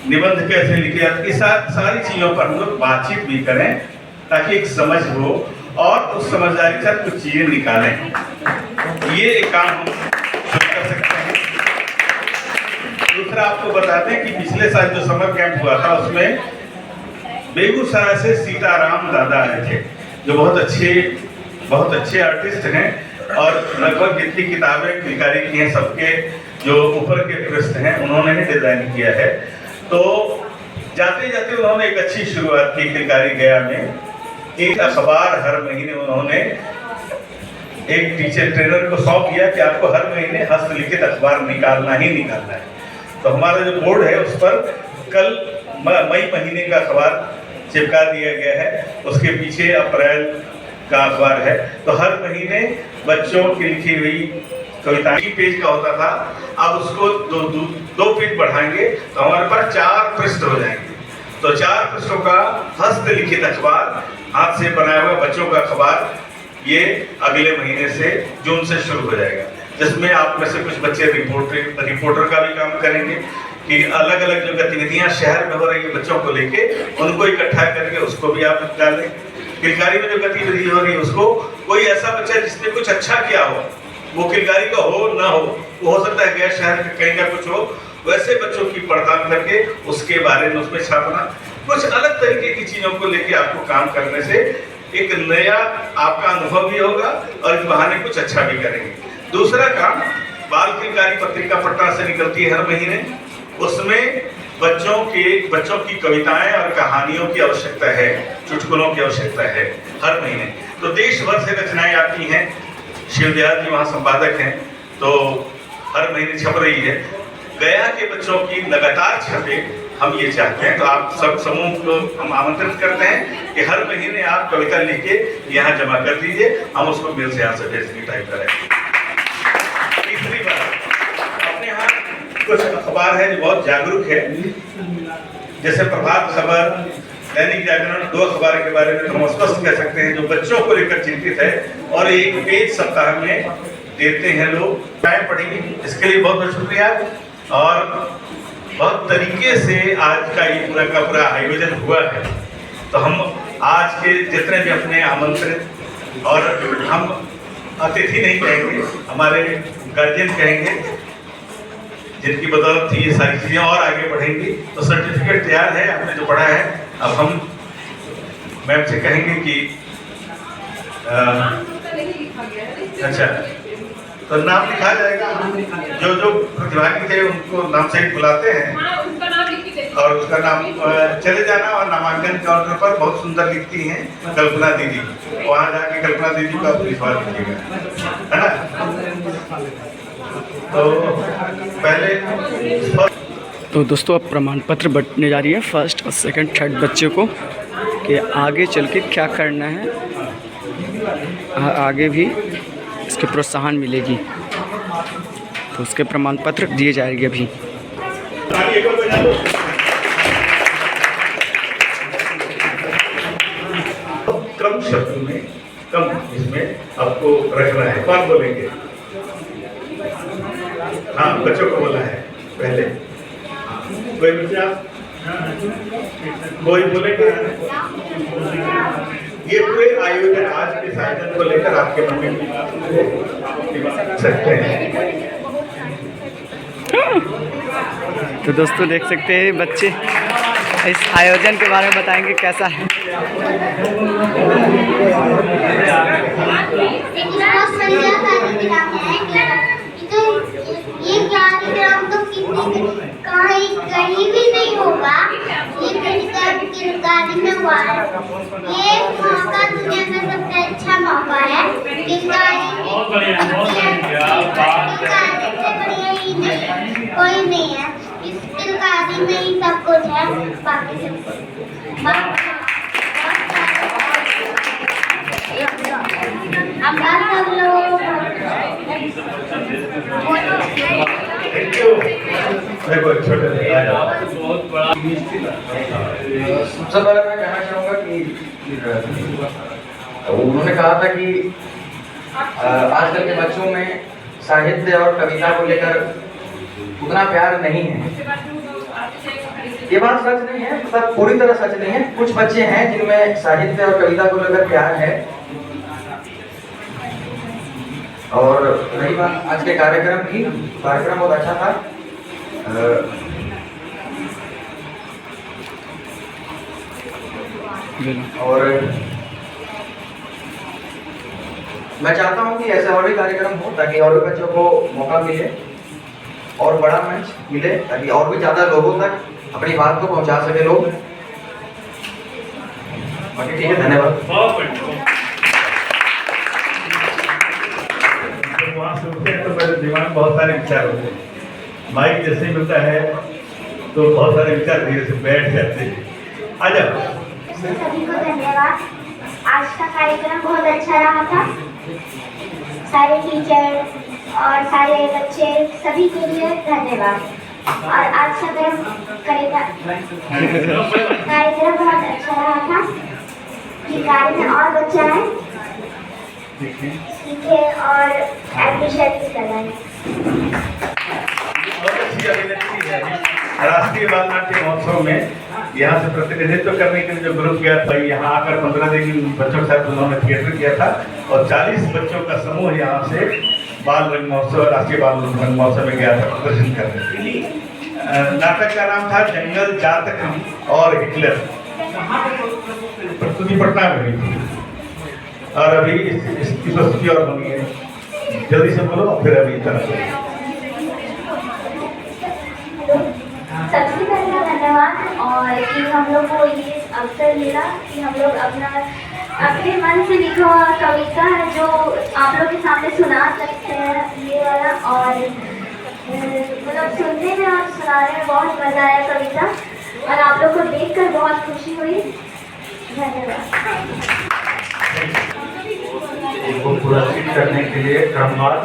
[SPEAKER 5] निबंध कैसे लिखे जाते हैं, सारी चीज़ों पर हम लोग बातचीत भी करें ताकि एक समझ हो और उस समझदारी के साथ कुछ चीज़ें निकालें। ये एक काम हम शुरू कर सकते हैं। दूसरा आपको बता दें कि पिछले साल जो समर कैंप हुआ था उसमें बेगूसराय से सीताराम दादा आए थे। जो बहुत अच्छे आर्टिस्ट हैं और लगभग जितनी किताबें किलकारी की हैं सबके जो ऊपर के पृष्ठ हैं उन्होंने ही डिजाइन किया है। तो जाते जाते उन्होंने एक अच्छी शुरुआत की किलकारी गया में। एक अखबार हर महीने उन्होंने एक टीचर ट्रेनर को सौंप दिया कि आपको हर महीने हस्तलिखित अखबार निकालना ही निकालना है। तो हमारा जो बोर्ड है उस पर कल मई महीने का अखबार चिपका दिया गया है, उसके पीछे अप्रैल का अखबार है। तो हर महीने बच्चों की लिखी हुई कविता 1 पेज का होता था, अब उसको दो पेज बढ़ाएंगे तो हमारे पास 4 पृष्ठ हो जाएंगे। तो 4 पृष्ठों का हस्तलिखित अखबार, हाथ से बनाया हुआ बच्चों का अखबार, ये अगले महीने से जून से शुरू हो जाएगा, जिसमें आप में से कुछ बच्चे रिपोर्टर का भी काम करेंगे कि अलग अलग जो गतिविधियां शहर में हो रही है बच्चों को लेके उनको इकट्ठा करके उसको भी आप डालें। किलकारी में जो गतिविधि हो रही है उसको कोई ऐसा बच्चा जिसने कुछ अच्छा किया हो, वो किलकारी का हो ना हो, वो हो सकता है गैर शहर के कहीं का कुछ हो, वैसे बच्चों की पड़ताल करके उसके बारे में उसमें छापना, कुछ अलग तरीके की चीजों को लेके आपको काम करने से एक नया आपका अनुभव भी होगा और इस बहाने कुछ अच्छा भी करेंगे। दूसरा काम, बाल किलकारी पत्रिका पटना से निकलती है हर महीने, उसमें बच्चों की कविताएं और कहानियों की आवश्यकता है, चुटकुलों की आवश्यकता है हर महीने। तो देश भर से रचनाएं आती हैं, शिवदयाल जी वहाँ संपादक हैं, तो हर महीने छप रही है। गया के बच्चों की लगातार छपे, हम ये चाहते हैं। तो आप सब समूह को हम आमंत्रित करते हैं कि हर महीने आप कविता लिख के यहाँ जमा कर दीजिए, हम उसको मेल से यहाँ से भेजने टाइप करेंगे। तीसरी बात, अपने यहाँ कुछ अखबार है जो बहुत जागरूक है, जैसे प्रभात खबर, दैनिक जागरण, 2 अखबार के बारे में हम स्पष्ट कह सकते हैं जो बच्चों को लेकर चिंतित है और 1 पेज सप्ताह में देते हैं लोग। टाइम पढ़ेंगे, इसके लिए बहुत बहुत शुक्रिया। और बहुत तरीके से आज का ये पूरा का पूरा आयोजन हुआ है। तो हम आज के जितने भी अपने आमंत्रित, और हम अतिथि नहीं कहेंगे, हमारे गार्जियन कहेंगे, जिनकी बदौलत ये सारी चीज़ें और आगे बढ़ेंगी। तो सर्टिफिकेट तैयार है, आपने जो पढ़ा है। अब हम मैम से कहेंगे कि अच्छा, तो नाम लिखा जाएगा, जो प्रतिभागी थे उनको नाम सहित बुलाते हैं और उसका नाम चले जाना। और नामांकन काउंटर पर बहुत सुंदर लिखती हैं कल्पना दीदी, वहाँ जाके कल्पना दीदी को आप लिखवा दीजिएगा, है ना। तो पहले
[SPEAKER 1] तो दोस्तों अब प्रमाण पत्र बंटने जा रही है फर्स्ट और सेकंड थर्ड बच्चे को कि आगे चल के क्या करना है, आगे भी इसके प्रोत्साहन मिलेगी। तो उसके प्रमाण पत्र दिए जाएंगे अभी।
[SPEAKER 5] कम शब्द में, कम इसमें आपको रखना है। कौन बोलेंगे? हाँ, बच्चों को बोला है पहले। कोई बच्चा, कोई बोलेगा? ये पूरे आयोजन, आज के आयोजन को लेकर आपके मन में सकते हैं।
[SPEAKER 1] तो दोस्तों देख सकते हैं बच्चे इस आयोजन के बारे में बताएंगे कैसा है।
[SPEAKER 8] ये कार्यक्रम तो कहीं भी नहीं होगा, ये किलकारी में हुआ है। ये मौका दुनिया का सबसे अच्छा मौका है। किलकारी से बढ़िया ही नहीं कोई नहीं है, इस किलकारी में ही सब कुछ है, बाकी सब कुछ। सब लोग
[SPEAKER 2] सबसे पहले मैं कहना चाहूँगा कि उन्होंने कहा था कि आजकल के बच्चों में साहित्य और कविता को लेकर उतना प्यार नहीं है। ये बात सच नहीं है, मतलब पूरी तरह सच नहीं है। कुछ बच्चे हैं जिनमें साहित्य और कविता को लेकर प्यार है। और रही बात आज के कार्यक्रम की, कार्यक्रम बहुत अच्छा था। और मैं चाहता हूँ कि ऐसे और भी कार्यक्रम हो ताकि और भी बच्चों को मौका मिले और बड़ा मंच मिले ताकि और भी ज़्यादा लोगों तक अपनी बात को पहुँचा सके लोग। बाकी ठीक है, धन्यवाद।
[SPEAKER 5] वहाँ से उठते हैं तो मेरे दिमाग में बहुत सारे विचार होते हैं। माइक जैसे ही मिलता है तो बहुत सारे विचार धीरे से बैठ जाते हैं। आ जाओ।
[SPEAKER 8] सभी को धन्यवाद। आज का कार्यक्रम बहुत अच्छा रहा था। सारे टीचर और सारे बच्चे सभी के लिए धन्यवाद। और आज का कार्यक्रम बहुत अच्छा रहा था। किलकारी में और बच्चे आए, सीखे और एडमिशन कराएं।
[SPEAKER 5] बहुत अच्छी अभिनेत्री है। राष्ट्रीय बाल नाट्य महोत्सव में यहाँ से प्रतिनिधित्व करने के लिए जो ग्रुप गया था, यहाँ आकर 15 दिन बच्चों के साथ उन्होंने थिएटर किया था और 40 बच्चों का समूह यहाँ से बाल रंग महोत्सव, राष्ट्रीय बाल रंग महोत्सव में गया था प्रदर्शन करने के लिए। नाटक का नाम था जंगल जातक और हिटलर। प्रस्तुति पटना में हुई थी और अभी इसकी प्रस्तुति और होनी है। जल्दी से बोलो फिर अभी तरह।
[SPEAKER 8] सबसे पहले धन्यवाद और कि हम लोग को ये अवसर मिला कि हम लोग अपने मन से लिखा हुआ कविता है जो आप लोग के सामने सुना सकते हैं ये वाला। और मतलब सुनने में और सुनाने में बहुत मज़ा आया कविता और आप लोग को देखकर बहुत खुशी हुई। धन्यवाद।
[SPEAKER 9] उनको पुरस्कृत करने के लिए क्रमवार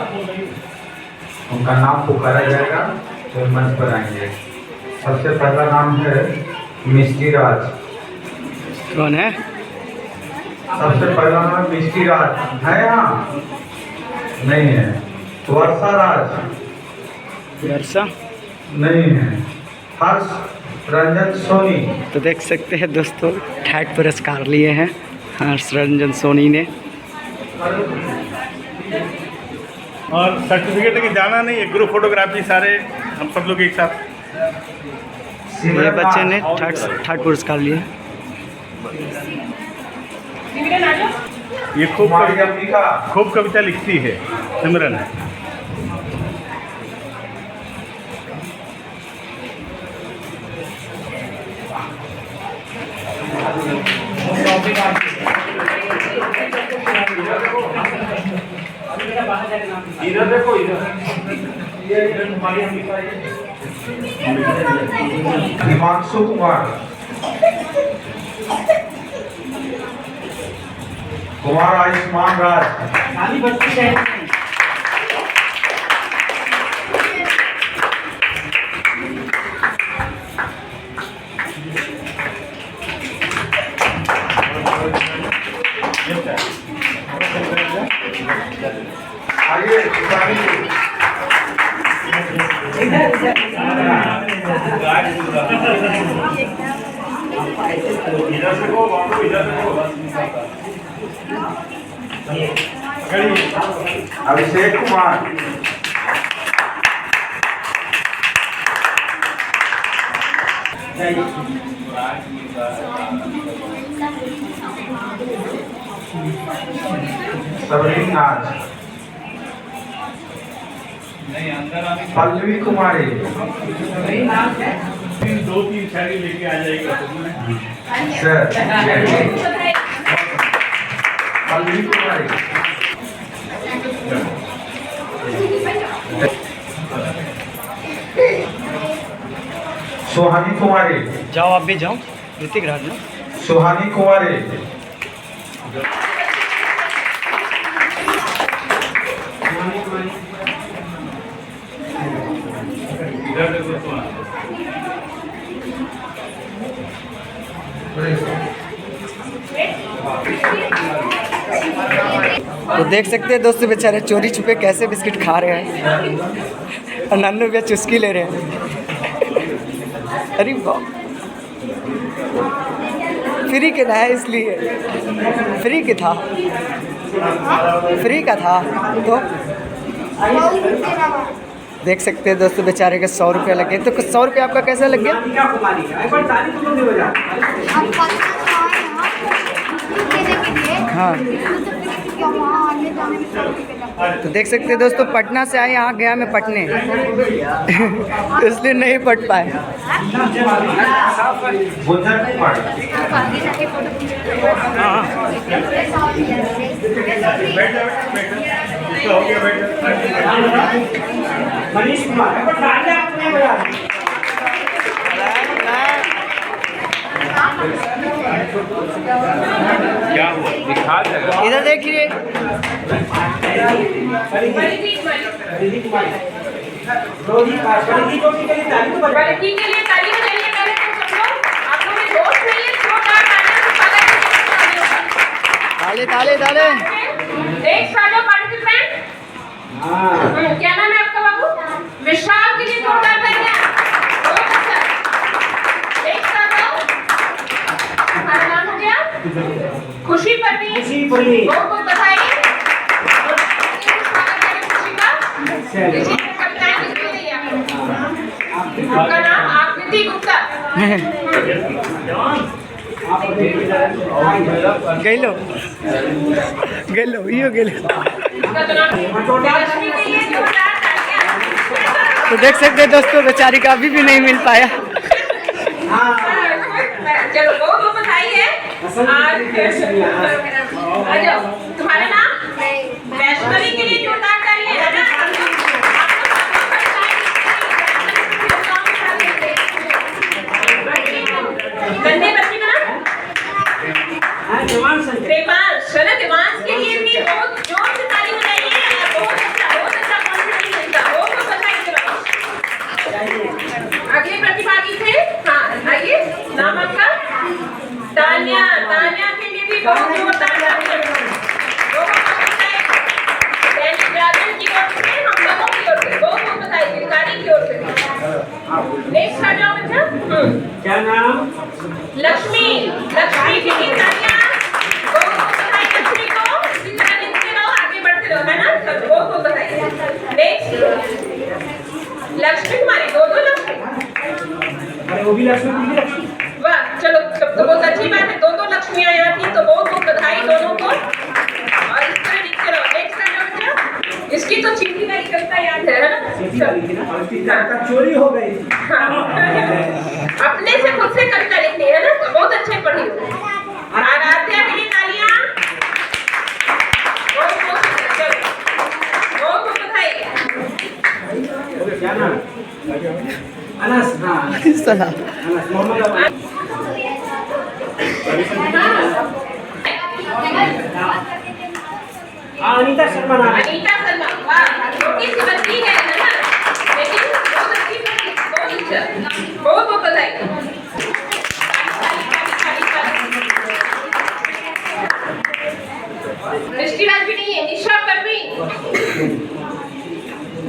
[SPEAKER 9] उनका नाम पुकारा जाएगा तो मंच पर आएंगे। सबसे पहला नाम है मिस्टी राज।
[SPEAKER 1] कौन है?
[SPEAKER 9] सबसे पहला नाम मिस्टी राज है यहाँ? नहीं है। वर्षा राज?
[SPEAKER 1] वर्षा
[SPEAKER 9] नहीं है। हर्ष रंजन सोनी?
[SPEAKER 1] तो देख सकते हैं दोस्तों, 3rd पुरस्कार लिए हैं हर्ष रंजन सोनी ने।
[SPEAKER 3] और सर्टिफिकेट लेके जाना नहीं है, ग्रुप फोटोग्राफी सारे हम सब लोग एक साथ।
[SPEAKER 1] ये बच्चे ने 3rd पुरस्कार लिए।
[SPEAKER 3] ये खूब कविता लिखती है सिमरन है।
[SPEAKER 9] इधर देखो, इधर हिमांशु कुमार। कुमार आयुष्मान राज। आइए
[SPEAKER 3] इधर से को बाबू, इधर से को
[SPEAKER 9] अभिषेक कुमार। सबरीन नाज। पल्लवी कुमारी।
[SPEAKER 3] 2-3 शायरी लेके आ जाएगा
[SPEAKER 9] सर पल्लवी कुमारी। सुहानी कुमारी।
[SPEAKER 1] जाओ आप भी जाओ, ऋतिक राज ना।
[SPEAKER 9] सुहानी कुमारी।
[SPEAKER 3] इधर देखो तो
[SPEAKER 1] तो देख सकते हैं दोस्तों, बेचारे चोरी छुपे कैसे बिस्किट खा रहे हैं और नन्नू भैया चुस्की ले रहे हैं। अरे वाह, फ्री के ना है इसलिए, फ्री के था, फ्री का था। तो देख सकते हैं दोस्तों, बेचारे के 100 रुपये लगे। तो 100 रुपये आपका कैसा लग गया? हाँ तो देख सकते हैं दोस्तों, पटना से आए, यहाँ गया मैं पटने तो इसलिए नहीं पढ़ पाए।
[SPEAKER 10] मनीष कुमार
[SPEAKER 3] क्या हुआ दिखा देगा।
[SPEAKER 1] इधर देखिए,
[SPEAKER 7] परिधि के लिए ताली बजाइए पहले तो सब लोग। आप लोग में दोस्त नहीं है, जोरदार ताली
[SPEAKER 1] ताले ताले ताले।
[SPEAKER 7] एक साझा पार्टिसिपेंट। क्या नाम है आपका बाबू? विशाल के लिए जोरदार तालियां। बहुत अच्छा। एक साझा। हमारा नाम हो गया खुशी पन्नी।
[SPEAKER 10] खुशी पन्नी।
[SPEAKER 7] बहुत बहुत बधाई। खुशी का। आपका नाम आकृति गुप्ता।
[SPEAKER 1] गेलो गेलो यो गेलो। तो देख सकते हैं दोस्तों, बेचारी का अभी भी नहीं मिल पाया।
[SPEAKER 7] चलो बहुत बहुत बधाई है। आ जाओ, तुम्हारा नाम? वैष्णवी के लिए जोरदार तालियां है ना। गंदे बच्चे का नाम? देवांश है ना। देवांश के लिए भी बहुत जोर से ताली बजाइए। बहुत अच्छा कॉन्फिडेंस मिलता। बहुत बहुत बधाई देवांश। अगले प्रतिभागी थे, हाँ आइए। नाम आपका? तान्या। तान्या के लिए भी बहुत जोरदार तालियां। दैनिक जागरण की ओर से, हम लोगों की ओर से बहुत बहुत बधाई। किलकारी की ओर से। नेक्स्ट आ जाओ बच्चा।
[SPEAKER 10] क्या नाम?
[SPEAKER 7] लक्ष्मी। लक्ष्मी के लिए तालियां। बहुत बहुत बधाई लक्ष्मी को। इसी तरह लिखते रहो, आगे बढ़ते रहो, है ना। सब बहुत बहुत बधाई। नेक्स्ट लक्ष्मी कुमारी। दो लक्ष्मी।
[SPEAKER 10] अरे वो भी लक्ष्मी।
[SPEAKER 7] वाह, चलो तब तो बहुत अच्छी बात है। दो लक्ष्मियां यहाँ थी, तो बहुत बहुत बधाई दोनों को। और इस तरह लिखते रहो। नेक्स्ट टाइम बच्चा, इसकी तो चिट्ठी का निकलता याद है ना।
[SPEAKER 10] चोरी हो गई।
[SPEAKER 7] अपने से खुद से कविता लिखनी है ना। बहुत अच्छे पढ़ी हो। आराध्या के लिए तालियां। बहुत बहुत बधाई।
[SPEAKER 10] क्या नाम? अनस। हाँ अनस मोहम्मद। अनीता शर्मा नाम।
[SPEAKER 7] अनीता शर्मा। वाह, छोटी सी बच्ची है ना, लेकिन बहुत अच्छी बच्ची। बहुत अच्छा। बहुत बहुत बधाई। निष्ठीराज भी नहीं है। निशा परवीन।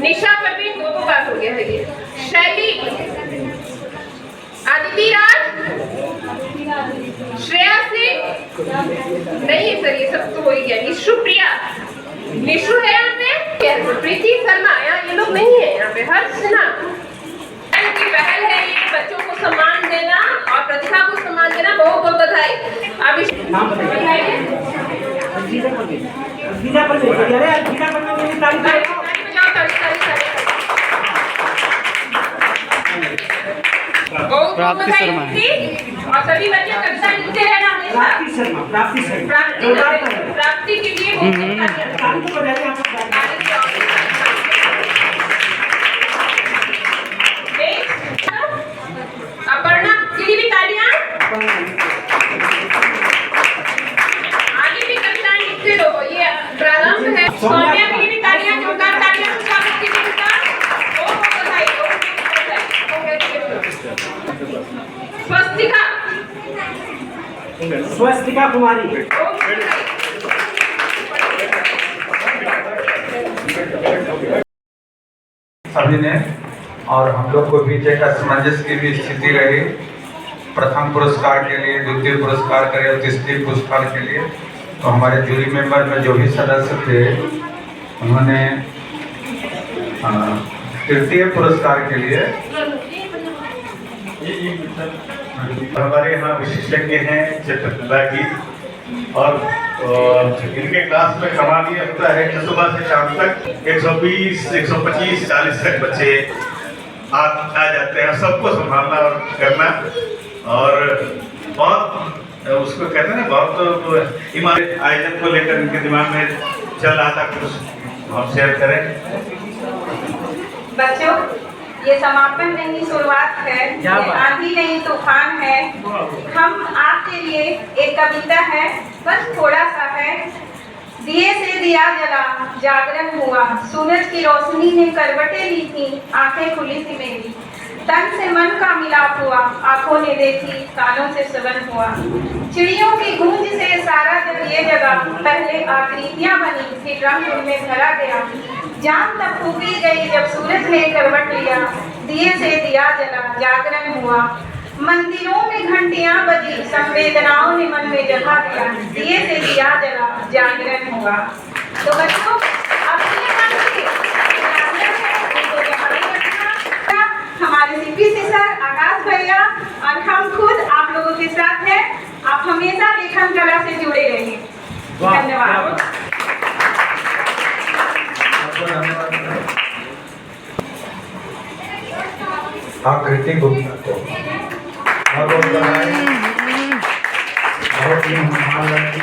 [SPEAKER 7] निशा परवीन दो बात हो गया है ये। शैली। आदिति राज। श्रेया सिंह नहीं है सर, ये सब तो हो ही गया। निशु प्रिया। निशु है यहाँ पे। प्रीति शर्मा। यहाँ ये लोग नहीं है। यहाँ पे हर्ष सिन्हा। की पहल है ये, बच्चों को सम्मान देना और प्रतिभा को सम्मान देना। बहुत बहुत बधाई। अब
[SPEAKER 10] नाम बताइए।
[SPEAKER 1] प्राप्ति शर्मा है।
[SPEAKER 7] और सभी बच्चे कविता लिखते रहना हमेशा।
[SPEAKER 10] प्राप्ति शर्मा।
[SPEAKER 7] प्राप्ति के लिए अपर्णा के लिए भी तालियां। आगे भी कविताएं लिखते रहो, ये प्रारंभ है। सोनिया के लिए भी तालियां। जोरदार तालियां से स्वागत कीजिए उनका। बहुत बधाई। स्वस्तिका।
[SPEAKER 10] स्वस्तिका कुमारी।
[SPEAKER 9] सभी ने और हम लोग को बीच एक असमंजस की भी स्थिति रही। प्रथम पुरस्कार के लिए, द्वितीय पुरस्कार के लिए, तीसरे पुरस्कार के लिए तो हमारे जूरी मेंबर में जो भी सदस्य थे उन्होंने तृतीय पुरस्कार के लिए
[SPEAKER 5] हमारे यहाँ विशेषज्ञ हैं चित्रकला की, और इनके क्लास में कमाल ये होता है कि सुबह से शाम तक 120, 125, 40 तक बच्चे आ जाते हैं। सबको संभालना और करना, और बहुत उसको कहते हैं ना, बहुत ईमान आयोजन को लेकर इनके दिमाग में चल रहा था, कुछ हम शेयर करें।
[SPEAKER 11] बच्चों, ये समापन नहीं शुरुआत है, ये आंधी नहीं तूफान है। हम आपके लिए एक कविता है, बस थोड़ा सा है। दिए से दिया जला, जागरण हुआ, सूरज की रोशनी ने करवटें ली थी, आंखें खुली थी मेरी, तन से मन का मिलाप हुआ, आंखों ने देखी, कानों से श्रवण हुआ। चिड़ियों की गूंज से सारा जग ये जगह, पहले आकृतियां बनी, फिर रंग उनमें भरा गया। जान तब फूकी गई जब सूरज ने करवट लिया, दिए से दिया जला, जागरण हुआ। मंदिरों में घंटियां बजी, संवेदनाओं ने मन में जगह दिया, दिए से दिया जला, जागरण हुआ। तो बच्चों, अपने मन की हमारे सीपी सर, आकाश भैया और हम खुद आप लोगों के साथ हैं। आप हमेशा लेखन कला से जुड़े रहिए। धन्यवाद।
[SPEAKER 9] आकृति गुप्ता को बहुत बधाई। बहुत ही महान लड़की,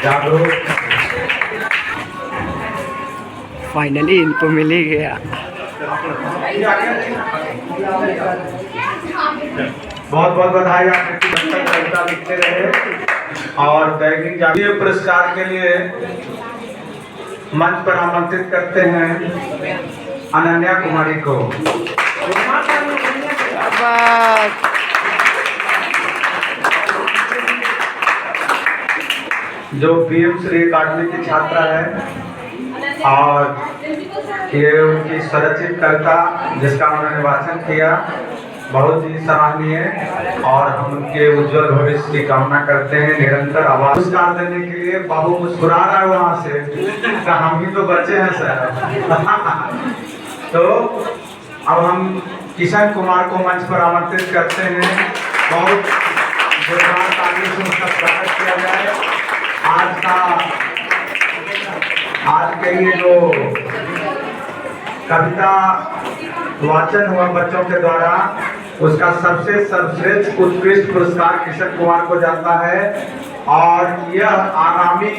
[SPEAKER 9] जागरूक।
[SPEAKER 1] फाइनली इनको मिल ही गया।
[SPEAKER 9] बहुत बहुत बधाई। आकृति गुप्ता कविता लिखते रहे और दैनिक जागरण पुरस्कार के लिए मंच पर आमंत्रित करते हैं अनन्या कुमारी को। जो पीएम श्री अकादमी की छात्रा है और ये उनकी स्वरचित कविता जिसका उन्होंने वाचन किया बहुत ही सराहनीय, और हम उनके उज्जवल भविष्य की कामना करते हैं। निरंतर आवाज पुरस्कार देने के लिए बाबू मुस्कुरा रहा है वहाँ से, तो हम ही तो बचे हैं सर। तो अब हम किशन कुमार को मंच पर आमंत्रित करते हैं। बहुत जोरदार ताली से उनका स्वागत किया जाए। आज के ये जो कविता वाचन हुआ बच्चों के द्वारा, उसका सबसे सर्वश्रेष्ठ उत्कृष्ट पुरस्कार किशन कुमार को जाता है। और यह आगामी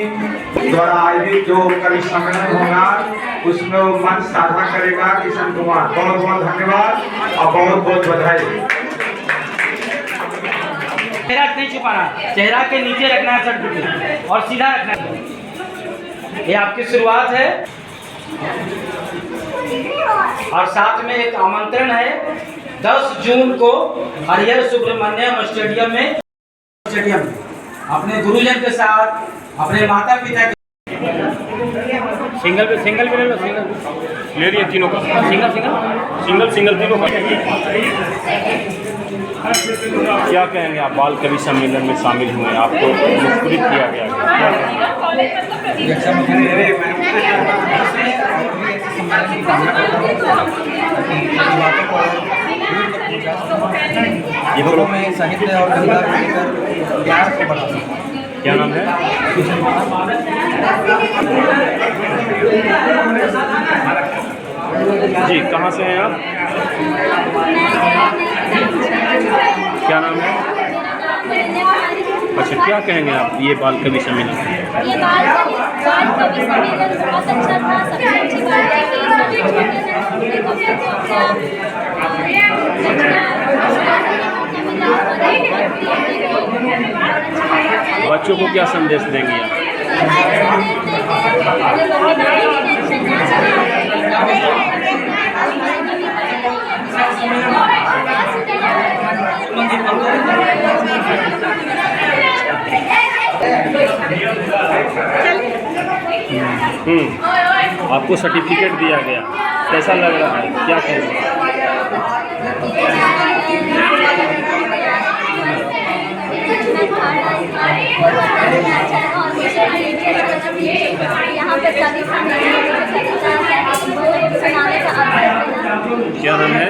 [SPEAKER 9] द्वारा आयोजित जो कवि सम्मेलन होगा उसमें वो मंच साझा करेगा किशन कुमार। बहुत बहुत धन्यवाद और बहुत बहुत बधाई।
[SPEAKER 10] चेहरा नहीं छुपाना, चेहरा के नीचे रखना है सर्टिफिकेट और सीधा रखना है। ये आपकी शुरुआत है और साथ में एक आमंत्रण है 10 जून को हरिहर सुब्रमण्यम स्टेडियम में अपने गुरुजन के साथ, अपने माता पिता के सिंगल भी ले लो। सिंगल
[SPEAKER 3] ले लिए तीनों का, सिंगल तीनों का। क्या कहेंगे आप? बाल कवि सम्मेलन में शामिल हुए, आपको पुरस्कृत किया गया,
[SPEAKER 2] जीवनों में साहित्य और कविता को लेकर प्यार को बढ़ाना।
[SPEAKER 3] क्या नाम है? जी, कहाँ से हैं आप? क्या नाम है? अच्छा, क्या कहेंगे आप ये बाल कवि सम्मेलन?
[SPEAKER 8] ये बाल कवि सम्मेलन बहुत अच्छा था। सबसे अच्छी बात है कि
[SPEAKER 3] बच्चों को क्या संदेश देंगे आप? आपको सर्टिफिकेट दिया गया, कैसा लग रहा है, क्या कहेंगे?
[SPEAKER 8] यहाँ पे
[SPEAKER 3] क्या नाम है?